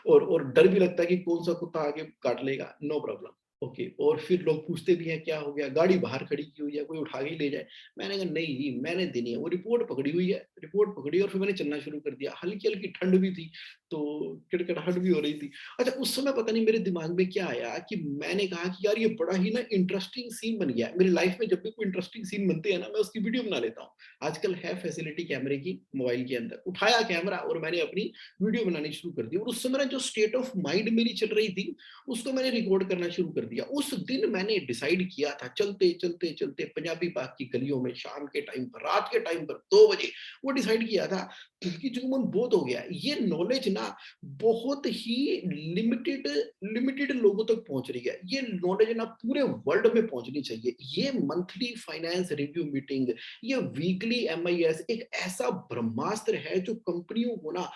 और डर भी लगता है कि कौन-सा कुत्ता आगे काट लेगा, नो प्रॉब्लम, ओके। और फिर लोग पूछते भी हैं क्या हो गया? गाड़ी बाहर खड़ी की हुई है, कोई उठा के ही ले जाए। मैंने कहा नहीं जी, मैंने देनी है। वो रिपोर्ट पकड़ी हुई है, रिपोर्ट पकड़ी और फिर मैंने चलना शुरू कर दिया। हल्की-हल्की ठंड भी थी, तो किड़किड़ाहट भी हो रही थी। अच्छा उस समय पता नहीं मेरे दिमाग में क्या आया कि मैंने कहा कि यार ये बड़ा ही ना इंटरेस्टिंग सीन बन गया है। मेरी लाइफ में जब भी कोई इंटरेस्टिंग सीन बनते हैं ना, मैं उसकी वीडियो बना लेता हूँ। आजकल है फैसिलिटी कैमरे की मोबाइल के अंदर। उठाया कैमरा और मैंने अपनी वीडियो बनानी शुरू कर दी और उस समय ना जो स्टेट ऑफ माइंड मेरी चल रही थी, उसको मैंने रिकॉर्ड करना शुरू कर दिया। उस दिन मैंने डिसाइड किया था चलते, चलते, चलते पंजाबी बाग की गलियों में शाम के टाइम पर, रात के टाइम पर 2 बजे वो डिसाइड किया था कि जुनून बहुत हो गया है। ये नॉलेज ना बहुत ही लिमिटेड लिमिटेड लोगों तक पहुँच रही है। ये नॉलेज ना पूरे वर्ल्ड में पहुँचनी चाहिए। ये मंथली फाइनेंस रिव्यू मीटिंग, ये वीकली एमआईएस एक ऐसा ब्रह्मास्त्र है जो कंपनियों को ना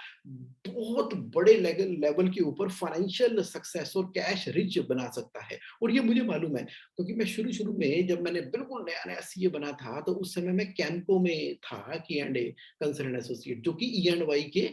बहुत बड़े लेवल लेवल के ऊपर फाइनेंशियल सक्सेस और कैश रिच बना सकता है। और ये मुझे मालूम है क्योंकि मैं शुरू-शुरू में जब मैंने बिल्कुल नया-नया सीए बना था, तो उस समय मैं कैम्को में था, की एंड ए कंसल्टेंट एसोसिएट, जो कि ई एंड वाई के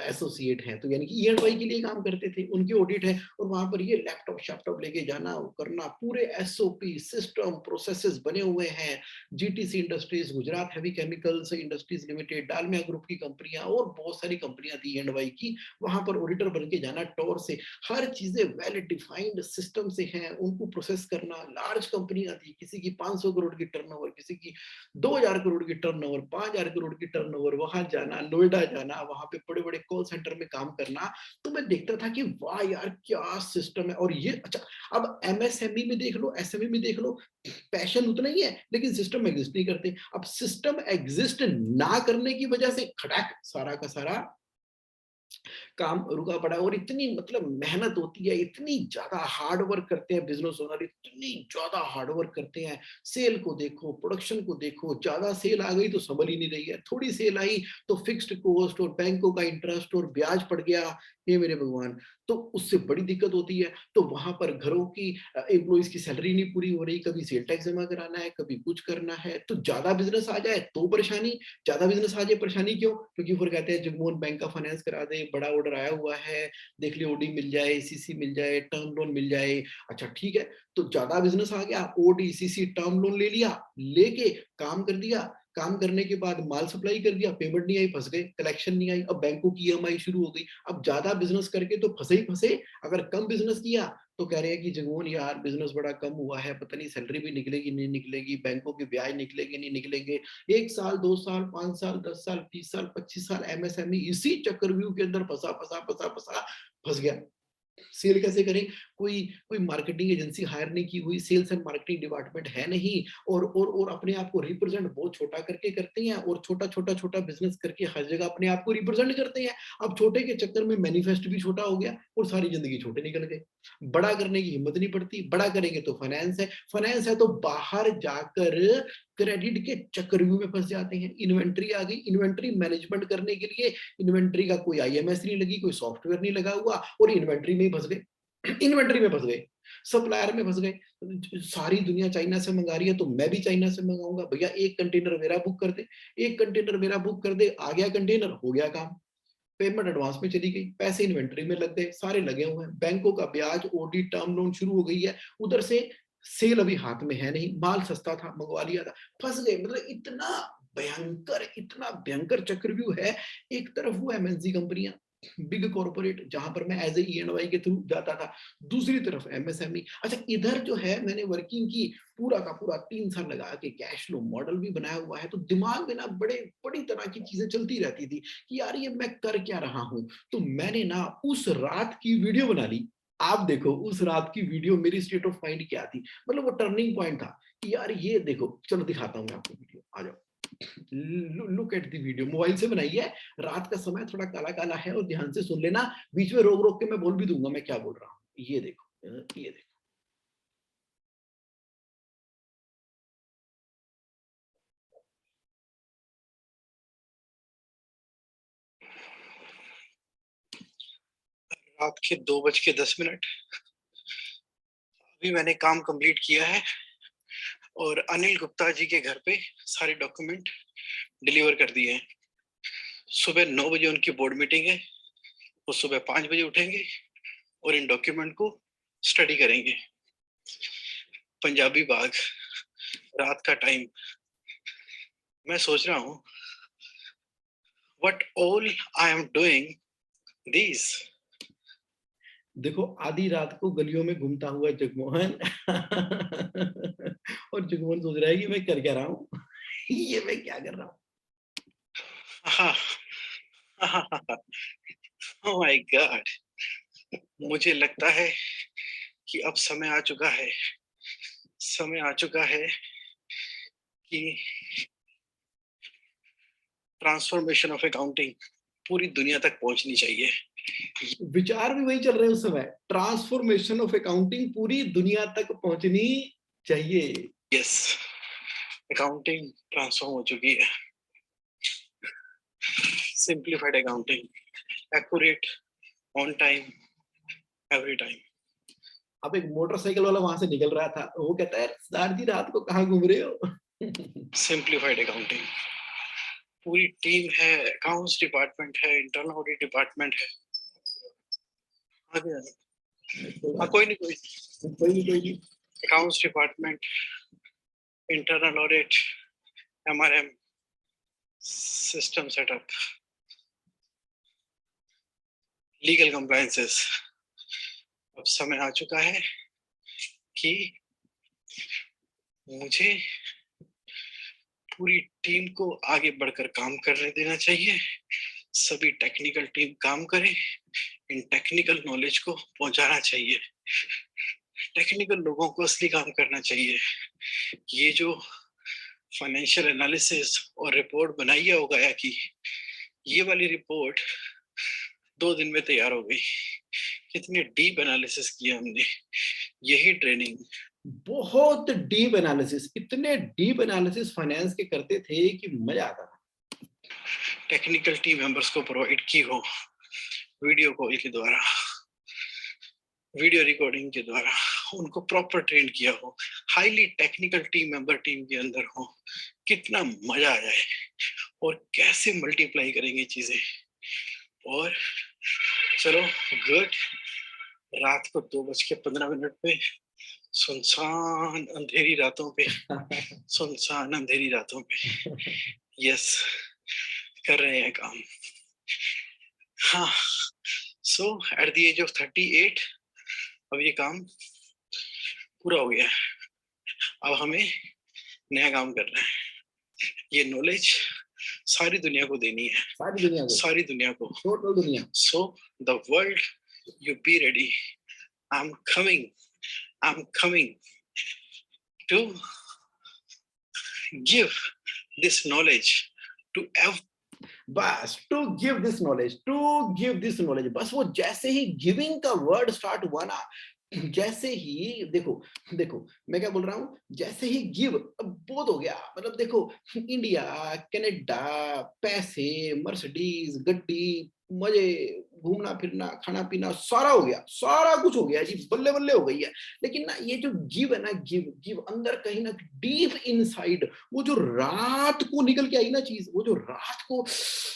एसोसिएट हैं। तो यानी कि ई एंड वाई के लिए काम करते थे, उनकी ऑडिट है और वहाँ पर ये लैपटॉप-शैपटॉप लेके जाना, वो करना, पूरे एसओपी, सिस्टम, प्रोसेसेस बने हुए हैं। GTC industries, Gujarat heavy chemicals industries limited, Dalmia group की कंपनियां और बहुत सारी कंपनियां थी एंड वाई की। वहां पर ऑडिटर बन के जाना, टोर से हर चीजें वेल डिफाइंड सिस्टम से हैं, उनको प्रोसेस करना। लार्ज कंपनियां थी, किसी की 500 करोड़ की टर्नओवर, किसी की 2000 करोड़ की टर्नओवर, 5000 करोड़ की टर्नओवर, वहां जाना, नोएडा जाना, वहां पे बड़े बड़े कॉल सेंटर में काम करना। तो मैं देखता था कि वाह यार क्या सिस्टम है। और ये अच्छा, अब एमएसएमई में देख लो, एसएमई में देख लो, पैशन उतना ही है लेकिन सिस्टम एग्जिस्ट नहीं करते। अब सिस्टम एग्जिस्ट ना करने की वजह से खटाक सारा का सारा काम रुका पड़ा है। और इतनी मतलब मेहनत होती है, इतनी ज्यादा हार्ड वर्क करते हैं बिजनेस ओनर, इतनी ज्यादा हार्ड वर्क करते हैं। सेल को देखो, प्रोडक्शन को देखो, ज्यादा सेल आ गई तो संभल ही नहीं रही है, थोड़ी सेल आई तो फिक्स्ड कॉस्ट और बैंकों का इंटरेस्ट और ब्याज पड़ गया। हे मेरे भगवान, तो उससे बड़ी दिक्कत होती है। तो वहां पर घरों की एम्प्लॉइज की सैलरी नहीं पूरी हो रही, कभी सेल टैक्स जमा कराना है, कभी कुछ करना है। तो ज्यादा बिजनेस आ जाए तो परेशानी, ज्यादा बिजनेस आ जाए परेशानी क्यों? क्योंकि फिर कहते हैं जगमोहन बैंक का फाइनेंस करा दे, बड़ा ऑर्डर आया हुआ है, देख लियो ओडी मिल जाए, सीसी मिल जाए, टर्म लोन मिल जाए। अच्छा ठीक है, तो ज्यादा बिजनेस आ गया, ओडी सीसी टर्म लोन ले लिया, लेके काम कर दिया। काम करने के बाद माल सप्लाई कर दिया, पेमेंट नहीं आई, फंस गए, कलेक्शन नहीं आई, अब बैंकों की ईएमआई शुरू हो गई। अब ज्यादा बिजनेस करके तो फंसे ही फंसे। अगर कम बिजनेस किया तो कह रहे हैं कि जगमोहन यार बिजनेस बड़ा कम हुआ है, पता नहीं सैलरी भी निकलेगी नहीं निकलेगी, बैंकों के ब्याज निकलेंगे नहीं निकलेंगे। 1 साल, 2 साल, 5 साल, 10 साल, 20 साल, 25 साल एमएसएमई इसी चक्रव्यूह के अंदर फंसा, फंसा, फंसा, फंसा, फंस गया। सेल कैसे करें? कोई कोई मार्केटिंग एजेंसी हायर नहीं की हुई, सेल्स एंड मार्केटिंग डिपार्टमेंट है नहीं। और अपने आप को रिप्रेजेंट बहुत छोटा करके करते हैं और छोटा-छोटा बिज़नेस करके हर जगह अपने आप को रिप्रेजेंट करते हैं। अब छोटे के चक्कर में मैनिफेस्ट भी छोटा हो गया और सारी ज़िंदगी छोटे निकल गए। बड़ा करने की हिम्मत नहीं पड़ती, बड़ा करेंगे तो फाइनेंस है तो बाहर जाकर क्रेडिट के चक्रव्यूह में फँस जाते हैं। इन्वेंटरी आ गई, इन्वेंटरी मैनेजमेंट करने के लिए इन्वेंटरी का कोई आईएमएस नहीं लगी, कोई सॉफ्टवेयर नहीं लगा हुआ और इन्वेंटरी में ही फँस गए। इन्वेंटरी में फँस गए, सप्लायर में फँस गए। सारी दुनिया चाइना से मंगा रही है तो मैं भी चाइना से मंगाऊँगा। भैया 1 कंटेनर मेरा बुक कर दे, 1 कंटेनर मेरा बुक कर दे, आ गया कंटेनर, हो गया काम। पेमेंट एडवांस में चली गई, पैसे इन्वेंटरी में लग गए, सारे लगे हुए हैं। बैंकों का ब्याज, ओडी, टर्म लोन शुरू हो गई है। उधर से सेल अभी हाथ में है नहीं, माल सस्ता था, मंगवा लिया था, फँस गए। मतलब इतना भयंकर चक्रव्यूह है। एक तरफ वो एमएनसी कंपनियाँ, बिग कॉर्पोरेट जहां पर मैं एज ए ई&वाई के थ्रू जाता था, दूसरी तरफ एमएसएमई। अच्छा, इधर जो है मैंने वर्किंग की, पूरा का पूरा 3 साल लगा के कैश फ्लो मॉडल भी बनाया हुआ है, तो दिमाग में ना बड़े बड़ी तरह की चीजें चलती रहती थी कि यार ये मैं कर क्या रहा हूं। तो मैंने ना उस रात की वीडियो बना ली। आप देखो उस रात की वीडियो मेरी स्टेट ऑफ माइंड क्या थी, मतलब वो टर्निंग पॉइंट था कि यार ये देखो, चलो दिखाता हूँ मैं आपको वीडियो, आ जाओ। Look at the video, mobile से बनाई है, रात का समय थोड़ा काला काला है, और ध्यान से सुन लेना, बीच में रोक रोक के मैं बोल भी दूंगा मैं क्या बोल रहा हूँ। ये देखो, ये देखो। रात के 2:10 अभी मैंने काम कंप्लीट किया है और अनिल गुप्ता जी के घर पे सारे डॉक्यूमेंट डिलीवर कर दिए हैं। सुबह 9 बजे उनकी बोर्ड मीटिंग है, वो सुबह 5 बजे उठेंगे और इन डॉक्यूमेंट को स्टडी करेंगे। पंजाबी बाग, रात का टाइम। मैं सोच रहा हूँ what all I am doing this. देखो आधी रात को गलियों में घूमता हुआ जगमोहन और जगमोहन सोच रहा है कि मैं कर क्या रहा हूँ। ये मैं क्या कर रहा हूँ। ओह माय गॉड, मुझे लगता है कि अब समय आ चुका है, समय आ चुका है कि ट्रांसफॉर्मेशन ऑफ अकाउंटिंग पूरी दुनिया तक पहुंचनी चाहिए। विचार भी वही चल रहे हैं उस समय, ट्रांसफॉर्मेशन ऑफ अकाउंटिंग पूरी दुनिया तक पहुंचनी चाहिए। यस, अकाउंटिंग ट्रांसफॉर्म हो चुकी है। Simplified accounting, accurate, on time, every time. अब एक मोटरसाइकिल वाला वहां से निकल रहा था, वो कहता है सरदार जी रात को कहाँ घूम रहे हो। सिंप्लीफाइड अकाउंटिंग, पूरी टीम है, अकाउंट्स डिपार्टमेंट है, इंटरनल ऑडिट डिपार्टमेंट है। आगे हाँ, कोई नहीं, कोई accounts department, internal audit, MRM, system setup, legal compliances. अब समय आ चुका है कि मुझे पूरी टीम को आगे बढ़कर काम करने देना चाहिए। सभी टेक्निकल टीम काम करे, इन टेक्निकल नॉलेज को पहुंचाना चाहिए, टेक्निकल लोगों को असली काम करना चाहिए। ये जो फाइनेंशियल एनालिसिस और रिपोर्ट बनाई है उगाया की, ये वाली रिपोर्ट 2 दिन में तैयार हो गई। कितने डीप एनालिसिस किया हमने, यही ट्रेनिंग। बहुत डीप एनालिसिस, इतने डीप एनालिसिस फाइनेंस के करते थे कि मजा आता था। टेक्निकल टीम मेंबर्स को प्रोवाइड की हो, वीडियो कॉल के द्वारा, वीडियो रिकॉर्डिंग के द्वारा उनको प्रॉपर ट्रेन किया हो, highly technical team member team के अंदर हो, कितना मजा आ जाए। और कैसे मल्टीप्लाई करेंगे चीजें। और चलो गुड, रात को 2:15 पे, सुनसान अंधेरी रातों पे, सुनसान अंधेरी रातों पे, यस, कर रहे हैं काम। हाँ, सो एट द एज ऑफ 38 अब ये काम पूरा हो गया है। अब हमें नया काम करना है। ये नॉलेज सारी दुनिया को देनी है, सारी दुनिया को, सारी दुनिया को, टोटल दुनिया। So the world, you be ready, I am coming, I am coming to give this knowledge to बस to give this knowledge, to give this knowledge, बस वो जैसे ही गिविंग का वर्ड स्टार्ट हुआ ना, जैसे ही देखो देखो मैं क्या बोल रहा हूँ, जैसे ही गिव बहुत हो गया, मतलब देखो इंडिया, कनाडा, पैसे, मर्सिडीज, गड्डी, मजे, घूमना फिरना, खाना पीना, सारा हो गया, सारा कुछ हो गया जी, बल्ले बल्ले हो गई है। लेकिन ना ये जो गिव है ना, गिव गिव अंदर कहीं ना डीप इनसाइड, वो जो रात को निकल के आई ना चीज, वो जो रात को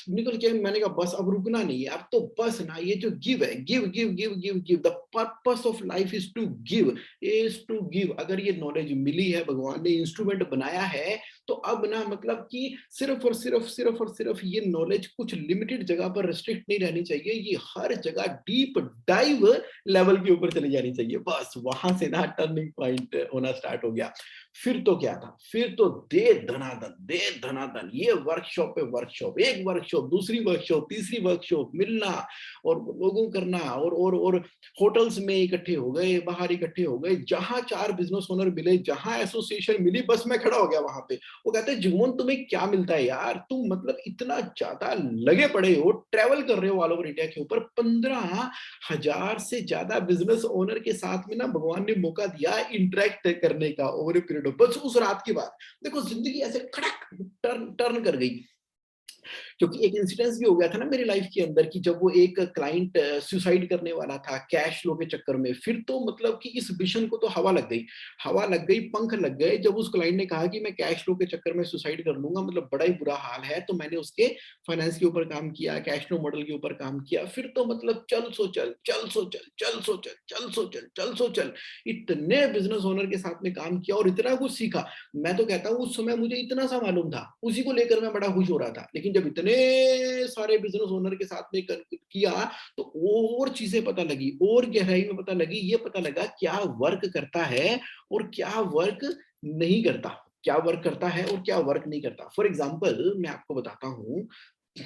निकल के, मैंने कहा बस अब रुकना नहीं है, अब तो बस ना, ये जो गिव है, give give give give give, the purpose of life is to give, is to give. अगर ये नॉलेज मिली है, भगवान ने इंस्ट्रूमेंट बनाया है, तो अब ना मतलब कि सिर्फ ये नॉलेज कुछ लिमिटेड जगह पर रिस्ट्रिक्ट नहीं रहनी चाहिए, ये हर जगह डीप डाइव लेवल के ऊपर चली जानी चाहिए। बस वहां से ना टर्निंग पॉइंट होना स्टार्ट हो गया। फिर तो क्या था, फिर तो दे धनाधन, ये वर्कशॉप पे वर्कशॉप, एक वर्कशॉप, दूसरी वर्कशॉप, तीसरी वर्कशॉप, मिलना और लोगों करना, और होटल्स में इकट्ठे हो गए, बाहर इकट्ठे हो गए, जहां 4 बिजनेस ओनर मिले, जहां एसोसिएशन मिली, बस मैं खड़ा हो गया वहां पे। वो कहते हैं जुम्मन तुम्हें क्या मिलता है यार, तुम मतलब इतना ज्यादा लगे पड़े हो, ट्रेवल कर रहे हो ऑल ओवर इंडिया के ऊपर, 15,000 से ज्यादा बिजनेस ओनर के साथ में ना भगवान ने मौका दिया इंटरेक्ट करने का ओवर ए पीरियड ऑफ, बस उस रात की बात। देखो जिंदगी ऐसे खड़क टर्न टर्न कर गई। क्योंकि एक इंसिडेंस भी हो गया था ना मेरी लाइफ के अंदर कि जब वो एक क्लाइंट सुसाइड करने वाला था कैश फ्लो के चक्कर में, फिर तो मतलब कि इस मिशन को तो हवा लग गई, पंख लग गए। जब उस क्लाइंट ने कहा कि मैं कैश फ्लो के चक्कर में सुसाइड कर लूंगा, मतलब बड़ा ही बुरा हाल है, तो मैंने उसके फाइनेंस के ऊपर काम किया, कैश फ्लो मॉडल के ऊपर काम किया। फिर तो मतलब चल सो चल, चल सो चल, चल सो चल, चल सो चल, चल सो चल, इतने बिजनेस ओनर के साथ में काम किया और इतना कुछ सीखा। मैं तो कहता हूँ उस समय मुझे इतना सा मालूम था, उसी को लेकर मैं बड़ा खुश हो रहा था। लेकिन जब इतने सारे बिजनेस ओनर के साथ में किया, तो और चीजें पता लगी, और गहराई में पता लगी, ये पता लगा क्या वर्क करता है और क्या वर्क नहीं करता, क्या वर्क करता है और क्या वर्क नहीं करता। फॉर एग्जाम्पल मैं आपको बताता हूँ,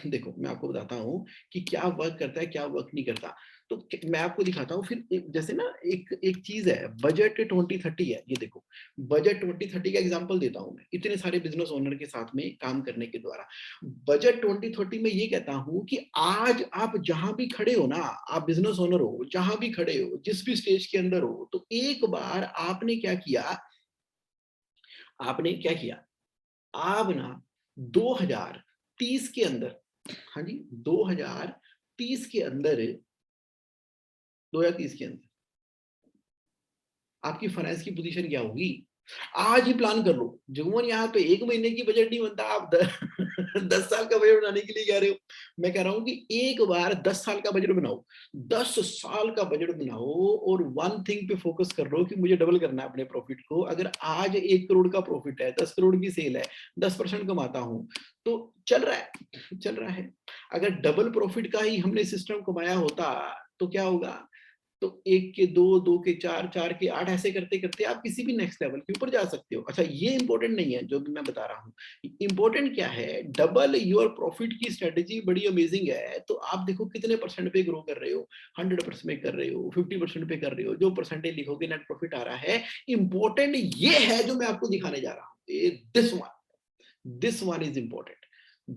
देखो मैं आपको बताता हूँ कि क्या वर्क करता है, क्या वर्क नहीं करता। तो मैं आपको दिखाता हूँ फिर जैसे ना एक एक चीज है, बजट 2030 है, ये देखो बजट 2030 का एग्जांपल देता हूँ मैं इतने सारे बिजनेस ओनर के साथ में काम करने के द्वारा। बजट 2030 में ये कहता हूँ कि आज आप जहां भी खड़े हो ना, आप बिजनेस ओनर हो, जहां भी खड़े हो, जिस भी स्टेज के अंदर हो, तो एक बार आपने क्या किया, आप ना 2030 के अंदर, हाँ जी 2030 के अंदर, 2030 के अंदर आपकी फाइनेंस की पोजीशन क्या होगी, आज ही प्लान कर लो। जुम्मन यहाँ पे 1 महीने की बजट नहीं बनता, आप 10 साल का बजट बनाने के लिए कह रहे हो। मैं कह रहा हूँ कि एक बार 10 साल का बजट बनाओ, 10 साल का बजट बनाओ और वन थिंग पे फोकस कर लो कि मुझे डबल करना है अपने प्रॉफिट को। अगर आज 1 करोड़ का प्रॉफिट है, 10 करोड़ की सेल है, 10% कमाता हूँ, तो चल रहा है। अगर डबल प्रॉफिट का ही हमने सिस्टम कमाया होता तो क्या होगा, तो 1 के 2, 2 के 4, 4 के 8 ऐसे करते करते आप किसी भी नेक्स्ट लेवल के ऊपर जा सकते हो। अच्छा ये इंपॉर्टेंट नहीं है जो भी मैं बता रहा हूँ, इंपॉर्टेंट क्या है, डबल योर प्रॉफिट की स्ट्रेटेजी बड़ी अमेजिंग है। तो आप देखो कितने परसेंट पे ग्रो कर रहे हो, 100% पे कर रहे हो, 50% पे कर रहे हो, जो परसेंटेज लिखोगे नेट प्रॉफिट आ रहा है। इंपॉर्टेंट ये है जो मैं आपको दिखाने जा रहा हूँ, this one is important,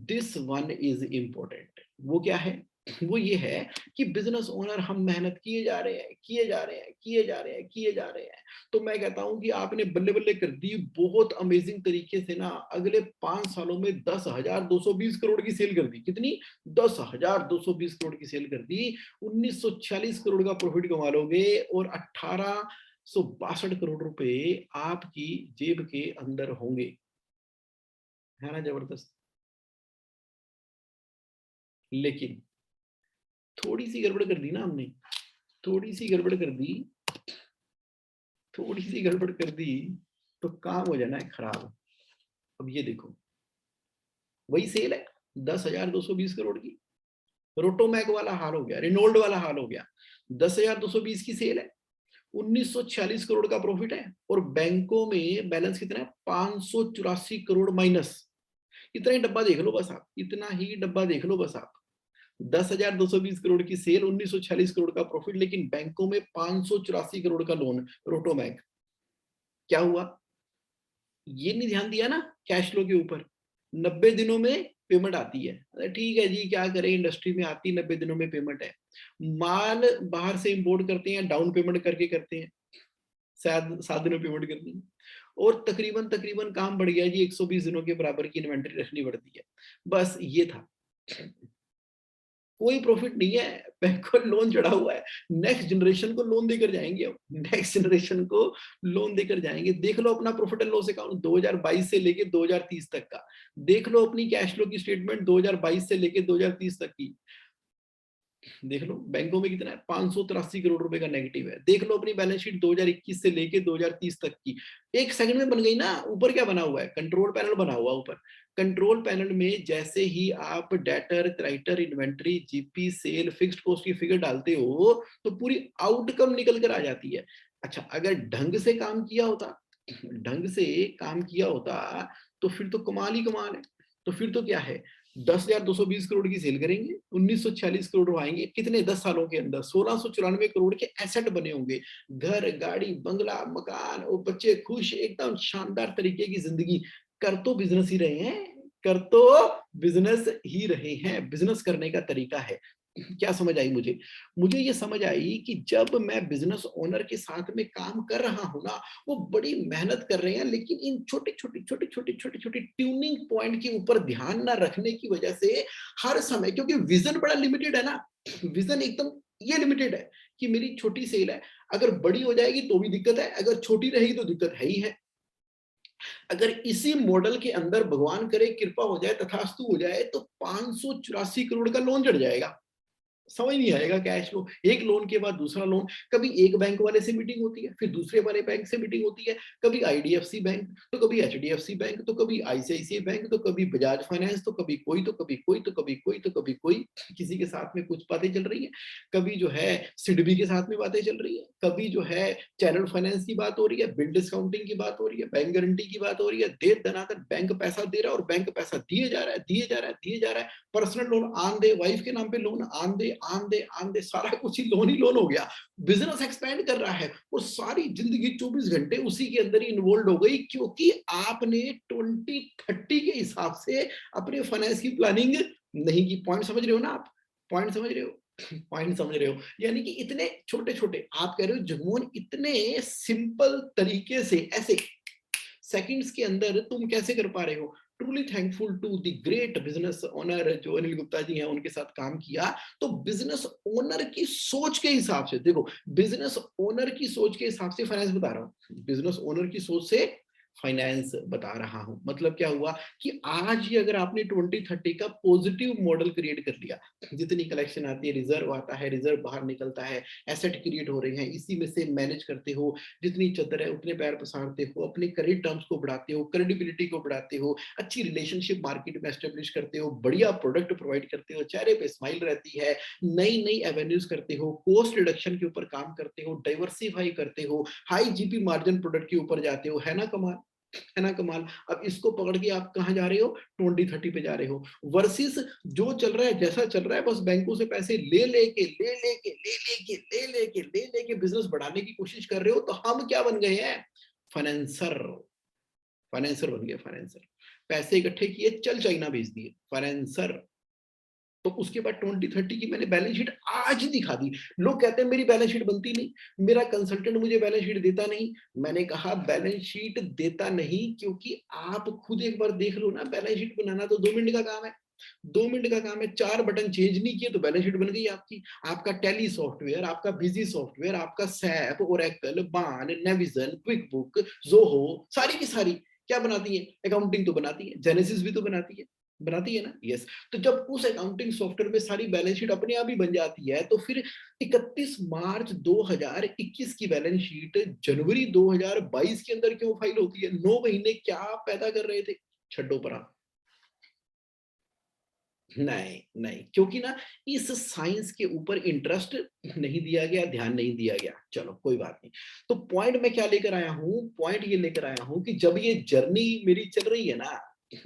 this one is important. वो क्या है, वो ये है कि बिजनेस ओनर हम मेहनत किए जा रहे हैं, किए जा रहे हैं। तो मैं कहता हूं कि आपने बल्ले बल्ले कर दी बहुत अमेजिंग तरीके से ना, अगले 5 सालों में 10,220 करोड़ की सेल कर दी। कितनी, 10,220 करोड़ की सेल कर दी, 1946 करोड़ का प्रॉफिट कमा लोगे और 1862 करोड़ रुपए आपकी जेब के अंदर होंगे। है ना जबरदस्त। लेकिन थोड़ी सी गड़बड़ कर दी ना हमने, थोड़ी सी गड़बड़ कर दी, थोड़ी सी गड़बड़ कर दी, तो काम हो जाना है खराब। अब ये देखो वही सेल है 10,220 करोड़ की, रोटोमैक वाला हाल हो गया, रेनोल्ड वाला हाल हो गया। 10,220 की सेल है, 1946 करोड़ का प्रॉफिट है और बैंकों में बैलेंस कितना है, 584 करोड़ माइनस। इतना ही डब्बा देख लो बस आप, इतना ही डब्बा देख लो बस आप। 10,220 करोड़ की सेल, 1946 करोड़ का प्रॉफिट, लेकिन बैंकों में 584 करोड़ का लोन, रोटोमैक। क्या हुआ, ये नहीं ध्यान दिया ना कैश फ्लो के ऊपर। 90 दिनों में पेमेंट आती है, अरे ठीक है जी क्या करें, इंडस्ट्री में आती 90 दिनों में पेमेंट है। माल बाहर से इंपोर्ट करते हैं, डाउन पेमेंट करके करते हैं, शायद 7 दिनों पेमेंट करनी है, और तकरीबन तकरीबन काम बढ़ गया जी, 120 दिनों के बराबर की इन्वेंट्री रखनी पड़ती है। बस ये था, कोई प्रॉफिट नहीं है, बैंक को लोन चढ़ा हुआ है, नेक्स्ट जनरेशन को लोन देकर जाएंगे हम, नेक्स्ट जनरेशन को लोन देकर जाएंगे। देख लो अपना प्रॉफिट एंड लॉस अकाउंट 2022 से लेके 2030 तक का, देख लो अपनी कैश फ्लो की स्टेटमेंट 2022 से लेके 2030 तक की। देख लो बैंकों में कितना है, 583 करोड़ रुपए का नेगेटिव है। देख लो अपनी बैलेंस शीट 2021 से लेके 2030 तक की, एक सेकंड में बन गई ना। ऊपर क्या बना हुआ है, कंट्रोल पैनल बना हुआ ऊपर। कंट्रोल पैनल में जैसे ही आप debtor, creditor, inventory, GP, sale, fixed cost की फिगर डालते हो तो पूरी आउटकम निकल कर आ जाती है। अच्छा, अगर ढंग से काम किया होता, ढंग से काम किया होता तो फिर तो कमाल ही कमाल है। तो फिर तो क्या है, 10,220 करोड़ की सेल करेंगे, 1946 करोड़ आएंगे कितने 10 सालों के अंदर, 1694 करोड़ के एसेट बने होंगे। घर, गाड़ी, बंगला, मकान और बच्चे खुश, एकदम शानदार तरीके की जिंदगी। कर तो बिजनेस ही रहे हैं, कर तो बिजनेस ही रहे हैं, बिजनेस करने का तरीका है। क्या समझ आई मुझे, मुझे ये समझ आई कि जब मैं बिजनेस ओनर के साथ में काम कर रहा हूं ना, वो बड़ी मेहनत कर रहे हैं, लेकिन इन छोटे छोटे ट्यूनिंग पॉइंट के ऊपर ध्यान ना रखने की वजह से हर समय, क्योंकि विजन बड़ा लिमिटेड है ना, विजन एकदम ये लिमिटेड है कि मेरी छोटी सेल है, अगर बड़ी हो जाएगी तो भी दिक्कत है, अगर छोटी रहेगी तो दिक्कत है ही है। अगर इसी मॉडल के अंदर भगवान करे कृपा हो जाए, तथास्तु हो जाए, तो 584 करोड़ का लोन चढ़ जाएगा। समझ नहीं आएगा कैश फ्लो, एक लोन के बाद दूसरा लोन। कभी एक बैंक वाले से मीटिंग होती है, फिर दूसरे वाले बैंक से मीटिंग होती है, कभी आईडीएफसी बैंक, तो कभी एचडीएफसी बैंक, तो कभी आईसीआईसीआई बैंक, तो कभी बजाज फाइनेंस, तो कभी कोई, तो कभी कोई, तो कभी कोई, तो कभी कोई। किसी के साथ में कुछ बातें चल रही है, कभी जो है सिडबी के साथ में बातें चल रही है, कभी जो है चैनल फाइनेंस की बात हो रही है, बिल डिस्काउंटिंग की बात हो रही है, बैंक गारंटी की बात हो रही है, देर दनादन बैंक पैसा दे रहा है और बैंक पैसा दिए जा रहा है, दिए जा रहा है, दिए जा रहा है। पर्सनल लोन आन दे, वाइफ के नाम पे लोन आन दे, आन दे, आन दे, सारा कुछ ही लोन हो गया। बिजनेस एक्सपैंड कर रहा है और सारी जिंदगी 24 घंटे उसी के अंदर ही इन्वॉल्व हो गई, क्योंकि आपने 2030 के हिसाब से अपने फाइनेंस की प्लानिंग नहीं की। पॉइंट समझ रहे हो ना आप, पॉइंट समझ रहे हो, पॉइंट समझ रहे हो। यानी कि इतने छोटे छोटे, आप कह रहे हो जगमोहन इतने सिंपल तरीके से, ऐसे सेकंड्स के अंदर तुम कैसे कर पा रहे हो। Truly thankful to the great business owner जो अनिल गुप्ता जी हैं, उनके साथ काम किया। तो बिजनेस ओनर की सोच के हिसाब से देखो, बिजनेस ओनर की सोच के हिसाब से फाइनेंस बता रहा हूं, बिजनेस ओनर की सोच से फाइनेंस बता रहा हूं। मतलब क्या हुआ कि आज ही अगर आपने 2030 का पॉजिटिव मॉडल क्रिएट कर लिया, जितनी कलेक्शन आती है, रिजर्व आता है, रिजर्व बाहर निकलता है, एसेट क्रिएट हो रहे हैं, इसी में से मैनेज करते हो, जितनी चद्दर है उतने पैर पसारते हो, अपने क्रेडिट टर्म्स को बढ़ाते हो, क्रेडिबिलिटी को बढ़ाते हो, अच्छी रिलेशनशिप मार्केट में एस्टेब्लिश करते हो, बढ़िया प्रोडक्ट प्रोवाइड करते हो, चेहरे पे स्माइल रहती है, नई नई एवेन्यूज करते हो, कॉस्ट रिडक्शन के ऊपर काम करते हो, डाइवर्सिफाई करते हो, हाई जीपी मार्जिन प्रोडक्ट के ऊपर जाते हो, है ना कमाल, है ना कमाल। अब इसको पकड़ के आप कहां जा रहे हो, 2030 पे जा रहे हो। वर्सेस जो चल रहा है, जैसा चल रहा है, बस बैंकों से पैसे ले लेके बिजनेस बढ़ाने की कोशिश कर रहे हो। तो हम क्या बन गए हैं, फाइनेंसर, फाइनेंसर बन गए, फाइनेंसर। पैसे इकट्ठे किए, चल चाइना भेज दिए, फाइनेंसर। तो उसके बाद 2030 की मैंने बैलेंस शीट आज ही दिखा दी। लोग कहते हैं मेरी बैलेंस शीट बनती नहीं, मेरा कंसल्टेंट मुझे बैलेंस शीट देता नहीं। मैंने कहा बैलेंस शीट देता नहीं क्योंकि आप खुद एक बार देख लो ना, बैलेंस शीट बनाना तो 2 मिनट का काम है, 2 मिनट का काम है। 4 बटन चेंज नहीं किए तो बैलेंस शीट बन गई आपकी। आपका टैली सॉफ्टवेयर, आपका बिजी सॉफ्टवेयर, आपका सैप, ओरेकल, बान, नेविजन, क्विक बुक, जोहो, सारी की सारी क्या बनाती है, अकाउंटिंग तो बनाती है, जेनेसिस भी तो बनाती है, बनाती है ना, यस। तो जब उस अकाउंटिंग सॉफ्टवेयर में सारी बैलेंस शीट अपने आप ही बन जाती है, तो फिर 31 मार्च 2021 की बैलेंस शीट जनवरी 2022 के अंदर क्यों फाइल होती है। 9 महीने क्या पैदा कर रहे थे, छड्डो परा। नहीं नहीं, क्योंकि ना इस साइंस के ऊपर इंटरेस्ट नहीं दिया गया, ध्यान नहीं दिया गया। चलो कोई बात नहीं। तो पॉइंट मैं क्या लेकर आया हूं, पॉइंट ये लेकर आया हूं कि जब ये जर्नी मेरी चल रही है ना,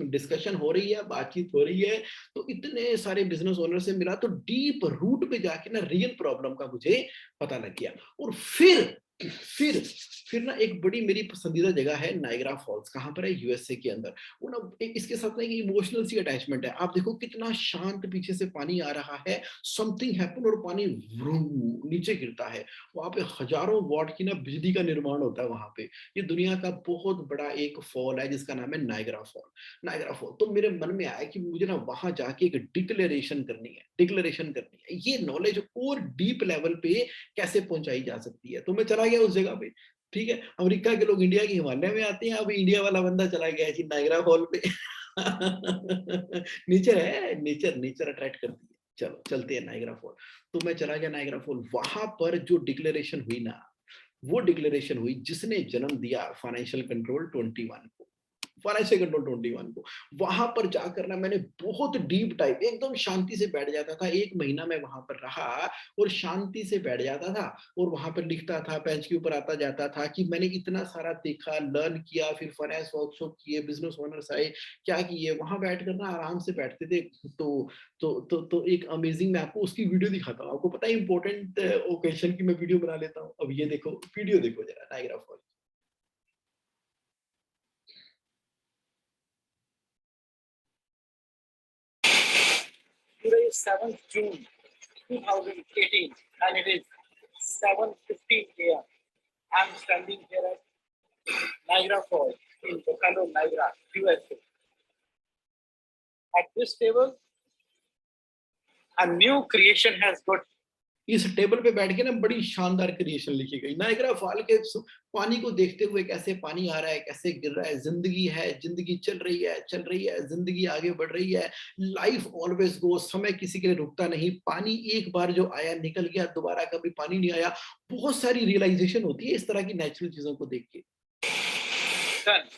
डिस्कशन हो रही है, बातचीत हो रही है, तो इतने सारे बिजनेस ओनर से मिला, तो डीप रूट पे जाके ना रियल प्रॉब्लम का मुझे पता लग गया। और फिर फिर ना एक बड़ी मेरी पसंदीदा जगह है नायग्रा फॉल्स। कहां पर है, यूएसए के अंदर। वो ना इसके साथ ना एक इमोशनल सी अटैचमेंट है। आप देखो कितना शांत पीछे से पानी आ रहा है, समथिंग हैपन और पानी व्रूम नीचे गिरता है। वहां पे हजारों वॉट की ना बिजली का निर्माण होता है वहां पे। ये दुनिया का बहुत बड़ा एक फॉल है जिसका नाम है नायग्रा फॉल। नायग्रा फॉल तो मेरे मन में आया कि मुझे ना वहां जाके एक डिक्लेरेशन करनी है, डिक्लेरेशन करनी है। ये नॉलेज और डीप लेवल पे कैसे पहुंचाई जा सकती है। तो मैं चला गया उस जगह पे। ठीक है, अमेरिका के लोग इंडिया के हिमालय में आते हैं, अब इंडिया वाला बंदा चला गया है जी नायग्रा फॉल पे। नेचर है, नेचर नेचर अट्रैक्ट करती है। चलो चलते हैं नायग्रा फॉल। तो मैं चला गया नायग्रा फॉल, वहां पर जो डिक्लेरेशन हुई ना, वो डिक्लेरेशन हुई जिसने जन्म दिया फाइनेंशियल कंट्रोल 21 को, फाइनेंशियल कंट्रोल 21 को। वहां पर जाकर ना मैंने बहुत डीप टाइप, एकदम शांति से बैठ जाता था, 1 महीना मैं वहां पर रहा और शांति से बैठ जाता था और वहां पर लिखता था, बेंच के ऊपर आता जाता था कि मैंने इतना सारा देखा, लर्न किया, फिर फाइनेंस वर्कशॉप किए, बिजनेस ओनर्स आए, क्या किए, वहां बैठ कर ना आराम से बैठते थे। तो एक अमेजिंग, मैं आपको उसकी वीडियो दिखाता हूँ। आपको पता है इंपॉर्टेंट ओकेशन की मैं वीडियो बना लेता हूँ। अब ये देखो, वीडियो देखो जरा, Niagara fall. Today is 7th June 2018 and it is 7:15 a.m. I'm standing here at Niagara Falls in Buffalo, Niagara, USA. At this table, a new creation has got. इस टेबल पे बैठ के ना बड़ी शानदार क्रिएशन लिखी गई, नायग्रा फॉल के पानी को देखते हुए, कैसे पानी आ रहा है, कैसे गिर रहा है, जिंदगी है, जिंदगी चल रही है, जिंदगी आगे बढ़ रही है, लाइफ ऑलवेज गो, समय किसी के लिए रुकता नहीं, पानी एक बार जो आया निकल गया, दोबारा कभी पानी नहीं आया। बहुत सारी रियलाइजेशन होती है इस तरह की नेचुरल चीजों को देख के। Done.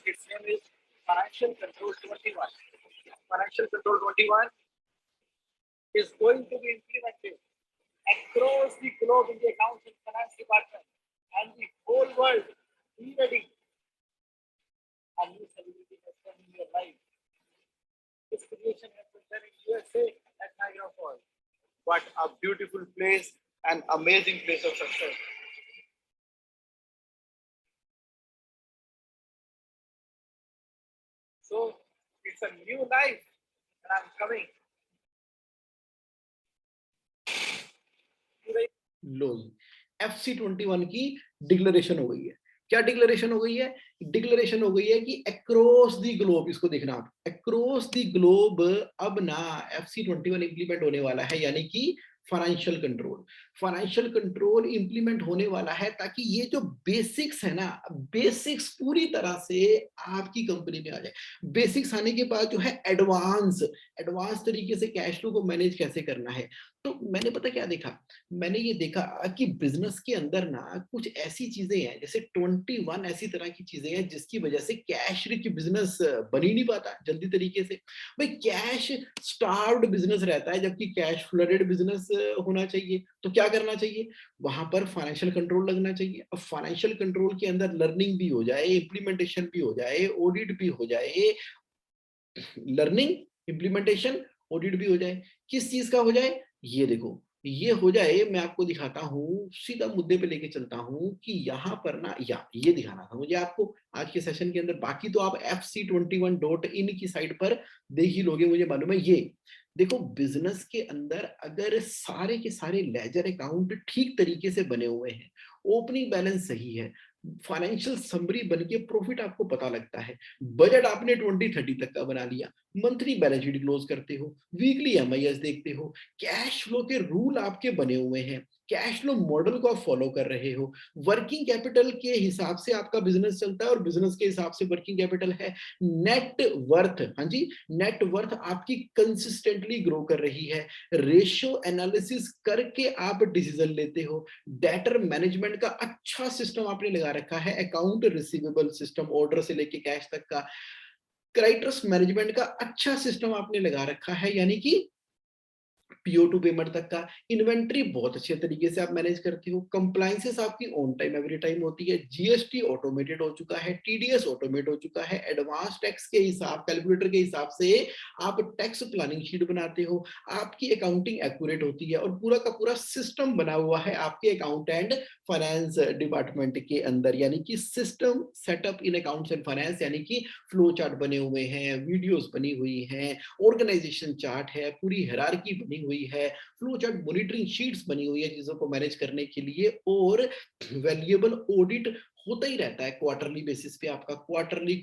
Its name is Financial Control 21. Financial Control 21 is going to be implemented across the globe in the accounts and finance department and the whole world. Be ready. A new celebrity has come in your life. This creation has been done in USA at Niagara Falls. What a beautiful place, an amazing place of success. So it's a new life and I'm coming. Low ji, FC21 की declaration हो गई है। क्या declaration हो गई है? Declaration हो गई है कि अक्रॉस द ग्लोब, इसको देखना आप, अक्रॉस द ग्लोब अब ना FC21 इंप्लीमेंट होने वाला है, यानी कि फाइनेंशियल कंट्रोल इंप्लीमेंट होने वाला है, ताकि ये जो बेसिक्स है ना, बेसिक्स पूरी तरह से आपकी कंपनी में आ जाए। बेसिक्स आने के बाद जो है एडवांस तरीके से कैश फ्लो को मैनेज कैसे करना है। तो मैंने पता क्या देखा, मैंने ये देखा कि बिजनेस के अंदर ना कुछ ऐसी चीजें हैं, जैसे 21 ऐसी तरह की चीजें हैं जिसकी वजह से कैश रिच बिजनेस बन ही नहीं पाता जल्दी तरीके से। भाई कैश स्टार्व्ड बिजनेस रहता है, जबकि कैश फ्लडेड बिजनेस होना चाहिए। तो क्या करना चाहिए? वहां पर फाइनेंशियल कंट्रोल लगना चाहिए। अब फाइनेंशियल कंट्रोल के अंदर लर्निंग भी हो जाए, इम्प्लीमेंटेशन भी हो जाए, ऑडिट भी हो जाए, लर्निंग, इम्प्लीमेंटेशन, ऑडिट भी हो जाए। किस चीज का हो जाए? ये देखो, ये हो जाए, मैं आपको दिखाता हूँ, सीधा मुद्दे पे लेके चलता हूँ कि यहाँ पर ना, या ये दिखाना था मुझे आपको आज के सेशन के अंदर। बाकी तो आप fc21.in की साइट पर देख ही लोगे, मुझे मालूम है। ये देखो, बिजनेस के अंदर अगर सारे के सारे लेजर अकाउंट ठीक तरीके से बने हुए हैं, ओपनिंग बैलेंस सही है, फाइनेंशियल समरी बन के प्रॉफिट आपको पता लगता है, बजट आपने 2030 तक का बना लिया, मंथली बैलेंस शीट क्लोज करते हो, वीकली एमआईएस देखते हो, कैश फ्लो के रूल आपके बने हुए हैं, कैश फ्लो मॉडल को आप फॉलो कर रहे हो, वर्किंग कैपिटल के हिसाब से आपका बिजनेस चलता है और बिजनेस के हिसाब से वर्किंग कैपिटल है, नेट वर्थ, हाँ जी, नेट वर्थ आपकी कंसिस्टेंटली ग्रो कर रही है, रेशियो एनालिसिस करके आप डिसीजन लेते हो, डेटर मैनेजमेंट का अच्छा सिस्टम आपने लगा रखा है, अकाउंट रिसीवेबल सिस्टम, ऑर्डर से लेके कैश तक का, क्रेडिटर्स मैनेजमेंट का अच्छा सिस्टम आपने लगा रखा है, यानी कि पीओ टू पेमेंट तक का, इन्वेंट्री बहुत अच्छे तरीके से आप मैनेज करते हो, कंप्लायंसेस आपकी ऑन टाइम एवरी टाइम होती है, जीएसटी ऑटोमेटेड हो चुका है, टीडीएस ऑटोमेट हो चुका है, एडवांस टैक्स के हिसाब, कैलकुलेटर के हिसाब से आप टैक्स प्लानिंग शीट बनाते हो, आपकी अकाउंटिंग एक्यूरेट होती है, और पूरा का पूरा सिस्टम बना हुआ है आपके अकाउंट एंड फाइनेंस डिपार्टमेंट के अंदर, यानी कि system setup in accounts and finance, यानी कि फ्लो चार्ट बने हुए हैं, वीडियोस बनी हुई हैं, ऑर्गेनाइजेशन चार्ट है, पूरी हायरार्की बनी हुई है, फ्लो चार्ट मॉनिटरिंग शीट्स बनी हुई है चीजों को मैनेज करने के लिए, और वैल्यूएबल ऑडिट होता ही रहता है क्वार्टरली बेसिस पे, आपका क्वार्टरली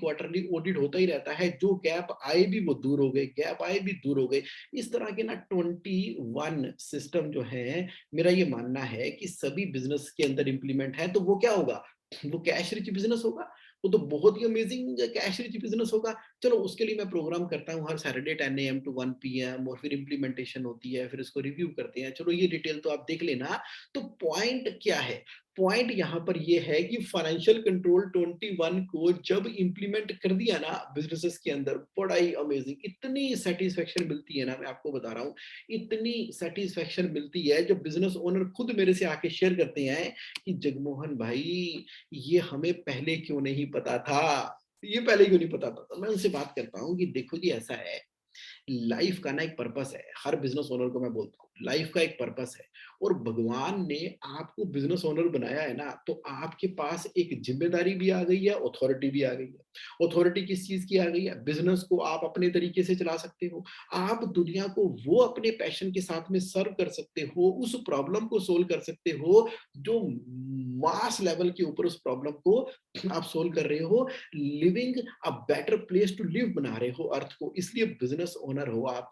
ऑडिट होता ही रहता है, जो गैप आए भी वो दूर हो गए, गैप आए भी दूर हो गए। इस तरह के ना 21 सिस्टम जो है, मेरा ये मानना है कि सभी बिजनेस के अंदर इंप्लीमेंट है, तो वो क्या होगा? वो कैश रिच बिजनेस होगा, वो तो बहुत ही अमेजिंग कैश रिच बिजनेस होगा। चलो उसके लिए मैं प्रोग्राम करता हूँ हर सैटरडे 10 AM टू 1 PM, और फिर इम्प्लीमेंटेशन होती है, फिर इसको रिव्यू करते हैं। चलो ये डिटेल तो आप देख लेना। तो पॉइंट क्या है? पॉइंट यहाँ पर ये है कि फाइनेंशियल कंट्रोल 21 को जब इम्प्लीमेंट कर दिया ना बिजनेसेस के अंदर, बड़ा ही अमेजिंग, इतनी सेटिस्फेक्शन मिलती है ना, मैं आपको बता रहा हूँ, इतनी सेटिस्फेक्शन मिलती है जब बिजनेस ओनर खुद मेरे से आके शेयर करते हैं कि जगमोहन भाई, ये हमें पहले क्यों नहीं पता था, ये पहले क्यों नहीं पता था। तो मैं उनसे बात करता हूँ कि देखो जी ऐसा है, लाइफ का ना एक पर्पस है, हर बिजनेस ओनर को मैं बोलता हूँ, लाइफ का एक पर्पस है, और भगवान ने आपको बिजनेस ओनर बनाया है ना, तो आपके पास एक जिम्मेदारी भी आ गई है, अथॉरिटी भी आ गई है। अथॉरिटी किस चीज की आ गई है? बिजनेस को आप अपने तरीके से चला सकते हो, आप दुनिया को वो अपने पैशन के साथ में सर्व कर सकते हो, उस प्रॉब्लम को सोल्व कर सकते हो जो मास लेवल के ऊपर उस प्रॉब्लम को आप सोल्व कर रहे हो, living a better place to live बना रहे हो अर्थ को। इसलिए बिजनेस ओनर हो आप,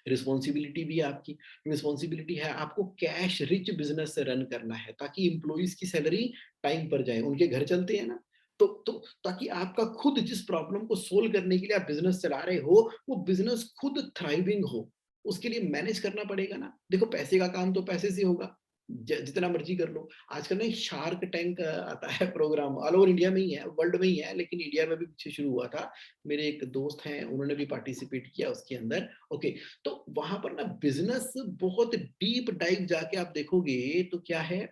रिस्पॉन्सिबिलिटी भी आपकी, रिस्पॉन्सिबिलिटी है आपको कैश रिच बिजनेस से रन करना है, ताकि इंप्लॉइज की सैलरी टाइम पर जाए, उनके घर चलते हैं ना। तो ताकि आपका खुद जिस प्रॉब्लम को सोल्व करने के लिए आप बिजनेस चला रहे हो, वो बिजनेस खुद थ्राइविंग हो, उसके लिए मैनेज करना पड़ेगा ना। देखो पैसे का काम तो पैसे से होगा, जितना मर्जी कर लो। आजकल ना शार्क टैंक आता है प्रोग्राम, ऑल ओवर इंडिया में ही है, वर्ल्ड में ही है, लेकिन इंडिया में भी पीछे शुरू हुआ था। मेरे एक दोस्त हैं, उन्होंने भी पार्टिसिपेट किया उसके अंदर। ओके, तो वहां पर ना बिजनेस बहुत डीप डाइव जाके आप देखोगे तो क्या है,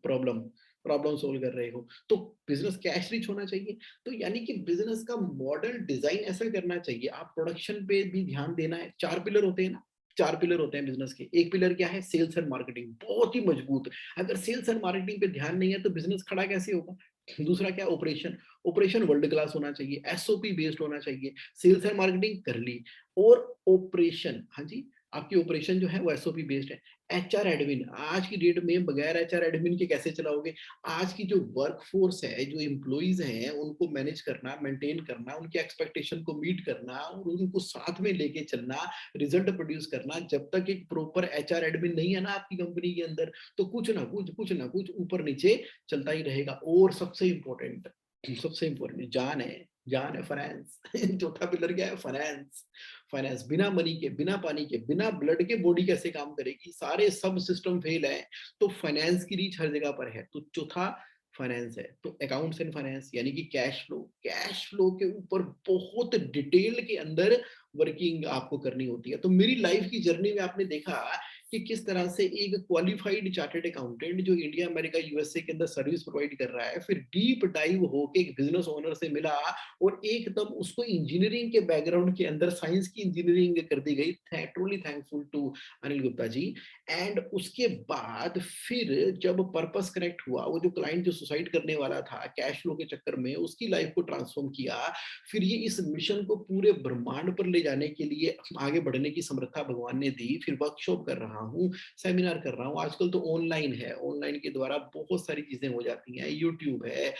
प्रॉब्लम प्रॉब्लम सोल्व कर रहे हो, तो बिजनेस कैश रिच होना चाहिए। तो यानी कि बिजनेस का मॉडल डिजाइन ऐसा करना चाहिए, आप प्रोडक्शन पे भी ध्यान देना है। 4 पिलर होते हैं ना, 4 पिलर होते हैं बिजनेस के। एक पिलर क्या है? सेल्स एंड मार्केटिंग, बहुत ही मजबूत। अगर सेल्स एंड मार्केटिंग पे ध्यान नहीं है तो बिजनेस खड़ा कैसे होगा? दूसरा क्या? ऑपरेशन। ऑपरेशन वर्ल्ड क्लास होना चाहिए, एसओपी बेस्ड होना चाहिए। सेल्स एंड मार्केटिंग कर ली, और ऑपरेशन, हाँ जी, आपकी ऑपरेशन जो है वो एसओपी बेस्ड है। एचआर एडमिन, आज की डेट में बगैर एचआर एडमिन के कैसे चलाओगे? आज की जो वर्कफोर्स है, जो एम्प्लॉइज हैं, उनको मैनेज करना, मेंटेन करना, उनके एक्सपेक्टेशन को मीट करना और उनको साथ में लेके चलना, रिजल्ट प्रोड्यूस करना। जब तक एक प्रॉपर एचआर एडमिन नहीं है ना आपकी कंपनी के अंदर, तो कुछ ना कुछ ऊपर नीचे चलता ही रहेगा। और सबसे इंपॉर्टेंट जान है फाइनेंस। चौथा पिलर क्या है? फाइनेंस। फाइनेंस, बिना मनी के, बिना पानी के, बिना ब्लड के बॉडी कैसे काम करेगी? सारे सब सिस्टम फेल है, तो फाइनेंस की रीच हर जगह पर है। तो चौथा फाइनेंस है। तो अकाउंट्स एंड फाइनेंस यानी कि कैश फ्लो के ऊपर बहुत डिटेल के अंदर वर्किंग आपको करनी होती है। तो मेरी लाइफ की जर्नी में आपने देखा कि किस तरह से एक क्वालिफाइड चार्टर्ड अकाउंटेंट जो इंडिया, अमेरिका, यूएसए के अंदर सर्विस प्रोवाइड कर रहा है, फिर डीप डाइव होके एक बिजनेस ओनर से मिला, और एकदम उसको इंजीनियरिंग के बैकग्राउंड के अंदर साइंस की इंजीनियरिंग कर दी गई। Truly thankful to Anil Gupta ji. And उसके बाद फिर जब पर्पस कनेक्ट हुआ, वो जो क्लाइंट जो सुसाइड करने वाला था कैश फ्लो के चक्कर में, उसकी लाइफ को ट्रांसफॉर्म किया। फिर ये इस मिशन को पूरे ब्रह्मांड पर ले जाने के लिए आगे बढ़ने की समर्था भगवान ने दी। फिर वर्कशॉप कर रहा हूँ, सेमिनार कर रहा हूँ, आजकल तो ऑनलाइन है, ऑनलाइन के द्वारा बहुत सारी चीजें हो जाती हैं, यूट्यूब है,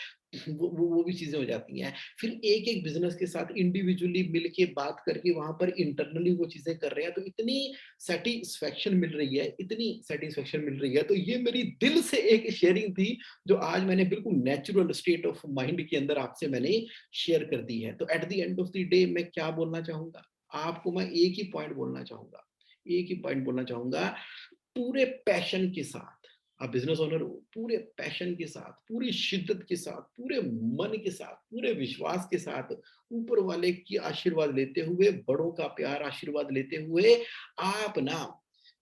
वो भी चीजें हो जाती हैं। फिर एक एक बिजनेस के साथ इंडिविजुअली मिलके बात करके वहां पर इंटरनली वो चीजें कर रहे हैं, तो इतनी सेटिस्फेक्शन मिल रही है, इतनी सेटिस्फेक्शन मिल रही है। तो ये मेरी दिल से एक शेयरिंग थी, जो आज मैंने बिल्कुल नेचुरल स्टेट ऑफ माइंड के अंदर आपसे मैंने शेयर कर दी है। तो at the end of the day मैं क्या बोलना चाहूंगा आपको? मैं एक ही पॉइंट बोलना चाहूंगा, एक ही पॉइंट बोलना चाहूंगा, पूरे पैशन के साथ, आप बिजनेस ओनर हो, पूरे पैशन के साथ, पूरी शिद्दत के साथ, पूरे मन के साथ, पूरे विश्वास के साथ, ऊपर वाले की आशीर्वाद लेते हुए, बड़ों का प्यार आशीर्वाद लेते हुए, आप ना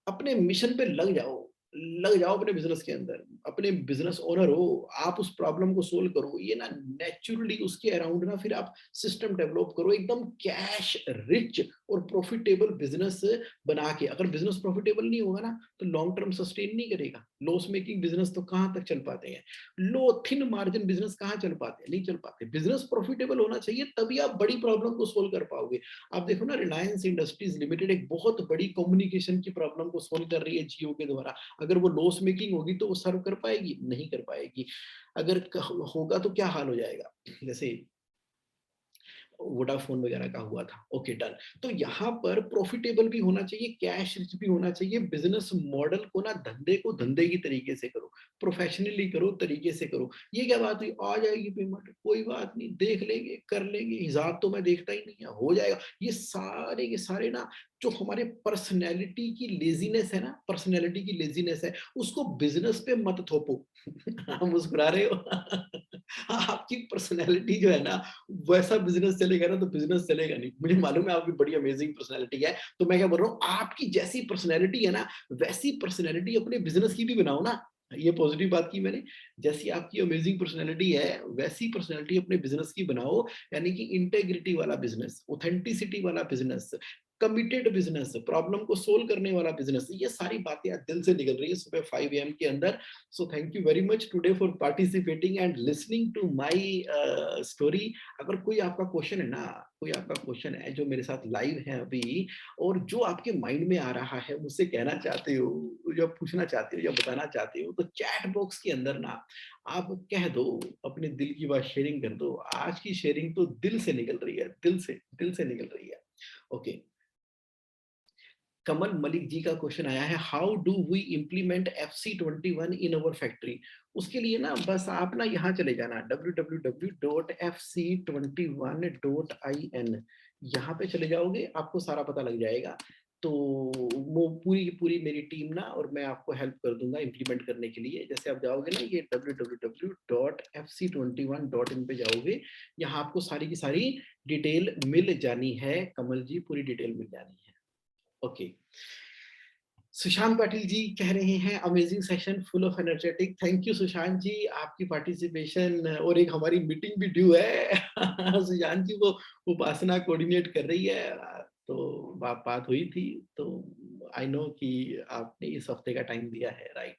अपने मिशन पे लग जाओ अपने बिजनेस के अंदर। अपने बिजनेस ओनर हो, आप उस प्रॉब्लम को सोल्व करो। ये ना नेचुरली उसके अराउंड ना फिर आप सिस्टम डेवलप करो, एकदम कैश रिच और प्रॉफिटेबल बिजनेस बना के। अगर बिजनेस प्रॉफिटेबल नहीं होगा ना, तो लॉन्ग टर्म सस्टेन नहीं करेगा। लॉस मेकिंग बिजनेस तो कहां तक चल पाते हैं? लो थिन मार्जिन बिजनेस कहां चल पाते हैं? नहीं चल पाते। बिजनेस प्रॉफिटेबल होना चाहिए, तभी आप बड़ी प्रॉब्लम को सोल्व कर पाओगे। आप देखो ना, रिलायंस इंडस्ट्रीज लिमिटेड एक बहुत बड़ी कम्युनिकेशन की प्रॉब्लम को सोल्व कर रही है जियो के द्वारा। अगर वो लॉस मेकिंग होगी तो वो सर्व कर पाएगी? नहीं कर पाएगी। अगर होगा तो क्या हाल हो जाएगा? जैसे वोडाफोन वगैरह का हुआ था। Okay done. तो यहाँ पर प्रॉफिटेबल भी होना चाहिए, कैश रिच भी होना चाहिए। बिजनेस मॉडल को ना धंधे को धंधे की तरीके से करो, प्रोफेशनली करो, तरीके से करो। ये क्या बात हुई, आ जाएगी पेमेंट, कोई बात नहीं, देख लेंगे, कर लेंगे, हिसाब तो मैं देखता ही नहीं है, हो जाएगा। ये सारे के सारे ना जो हमारे पर्सनैलिटी की लेजीनेस है ना, पर्सनैलिटी की लेजीनेस है, उसको बिजनेस पे मत थोपो। आप मुस्कुरा रहे हो। आपकी पर्सनैलिटी जो है ना, वैसा बिजनेस चलेगा ना तो बिजनेस चलेगा नहीं। मुझे मालूम है आपकी बड़ी अमेजिंग पर्सनैलिटी है, तो मैं क्या बोल रहा हूँ, आपकी जैसी पर्सनैलिटी है ना, वैसी पर्सनैलिटी अपने बिजनेस की भी बनाओ ना। ये पॉजिटिव बात की मैंने। जैसी आपकी अमेजिंग पर्सनैलिटी है, वैसी पर्सनैलिटी अपने बिजनेस की बनाओ। यानी कि इंटेग्रिटी वाला बिजनेस, ऑथेंटिसिटी वाला बिजनेस, कमिटेड बिजनेस, प्रॉब्लम को सोल्व करने वाला बिजनेस। ये सारी बातें आज दिल से निकल रही है सुबह 5 AM के अंदर। So thank you very much today for participating and listening to my story. अगर कोई आपका क्वेश्चन है ना, कोई आपका क्वेश्चन है जो मेरे साथ लाइव है अभी, और जो आपके माइंड में आ रहा है, मुझसे कहना चाहते हो या पूछना चाहते हो या बताना चाहते हो, तो चैट बॉक्स के अंदर ना आप कह दो, अपने दिल की बात शेयरिंग कर दो। आज की शेयरिंग तो दिल से निकल रही है, दिल से निकल रही है। ओके। कमल मलिक जी का क्वेश्चन आया है, how do we implement FC21 in our factory. उसके लिए ना बस आप ना यहाँ चले जाना www.fc21.in, यहाँ पे चले जाओगे, आपको सारा पता लग जाएगा। तो वो पूरी की पूरी मेरी टीम ना, और मैं आपको हेल्प कर दूंगा इम्प्लीमेंट करने के लिए। जैसे आप जाओगे ना, ये www.fc21.in पे जाओगे, यहाँ आपको सारी की सारी डिटेल मिल जानी है। कमल जी, पूरी डिटेल मिल जानी है। ओके। सुशांत पाटिल जी कह रहे हैं, amazing session, full of energetic. Thank you Sushant ji, आपकी पार्टिसिपेशन, और एक हमारी मीटिंग भी ड्यू है। सुशांत जी वो उपासना कोऑर्डिनेट कर रही है, तो बात हुई थी, तो आई नो कि आपने इस हफ्ते का टाइम दिया है, राइट।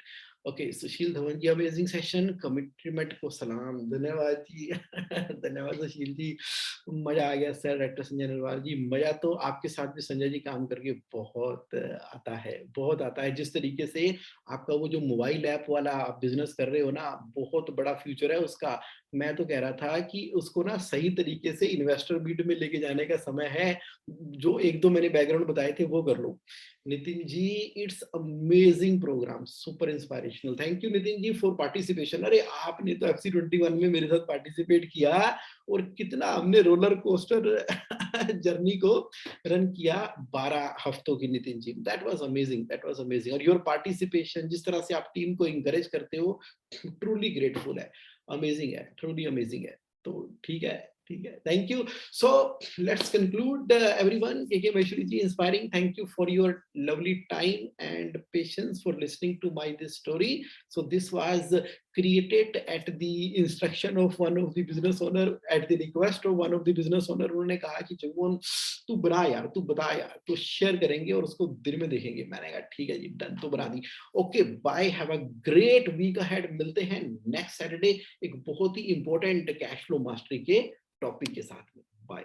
ओके, सुशील धवन जी, अमेजिंग सेशन, कमिटमेंट को सलाम, धन्यवाद जी। धन्यवाद सुशील जी, मजा आ गया सर। डायरेक्टर संजय नरवाल जी, मजा तो आपके साथ भी संजय जी काम करके बहुत आता है, बहुत आता है। जिस तरीके से आपका वो जो मोबाइल ऐप वाला आप बिजनेस कर रहे हो ना, बहुत बड़ा फ्यूचर है उसका। मैं तो कह रहा था कि उसको ना सही तरीके से इन्वेस्टर मीट में लेके जाने का समय है। जो एक दो मैंने बैकग्राउंड बताए थे वो कर लो। Nitin ji, it's amazing program, super inspirational. Thank you Nitin ji for participation. अरे आपने तो FC21 में मेरे साथ पार्टिसिपेट किया, और कितना हमने रोलर कोस्टर जर्नी को रन किया 12 हफ्तों की। Nitin ji, that was amazing, that was amazing. और योर पार्टिसिपेशन, जिस तरह से आप टीम को इंकरेज करते हो, ट्रूली ग्रेटफुल है, अमेजिंग है, ट्रूली अमेजिंग है। तो ठीक है, ठीक है, thank you. So let's conclude, everyone. KK Maheshwari ji, inspiring. Thank you for your lovely time and patience for listening to my this story. So this was created at the instruction of one of the business owner, at the request of one of the business owner. उन्होंने कहा कि जगमोहन तू बना यार, तू बता यार, तो शेयर करेंगे और उसको दिन में देखेंगे। मैंने कहा ठीक है जी, डन, तो बना दी। Okay bye, have a great week ahead. मिलते हैं नेक्स्ट सैटरडे एक बहुत ही इंपॉर्टेंट कैश फ्लो मास्टरी के टॉपिक के साथ में। बाय।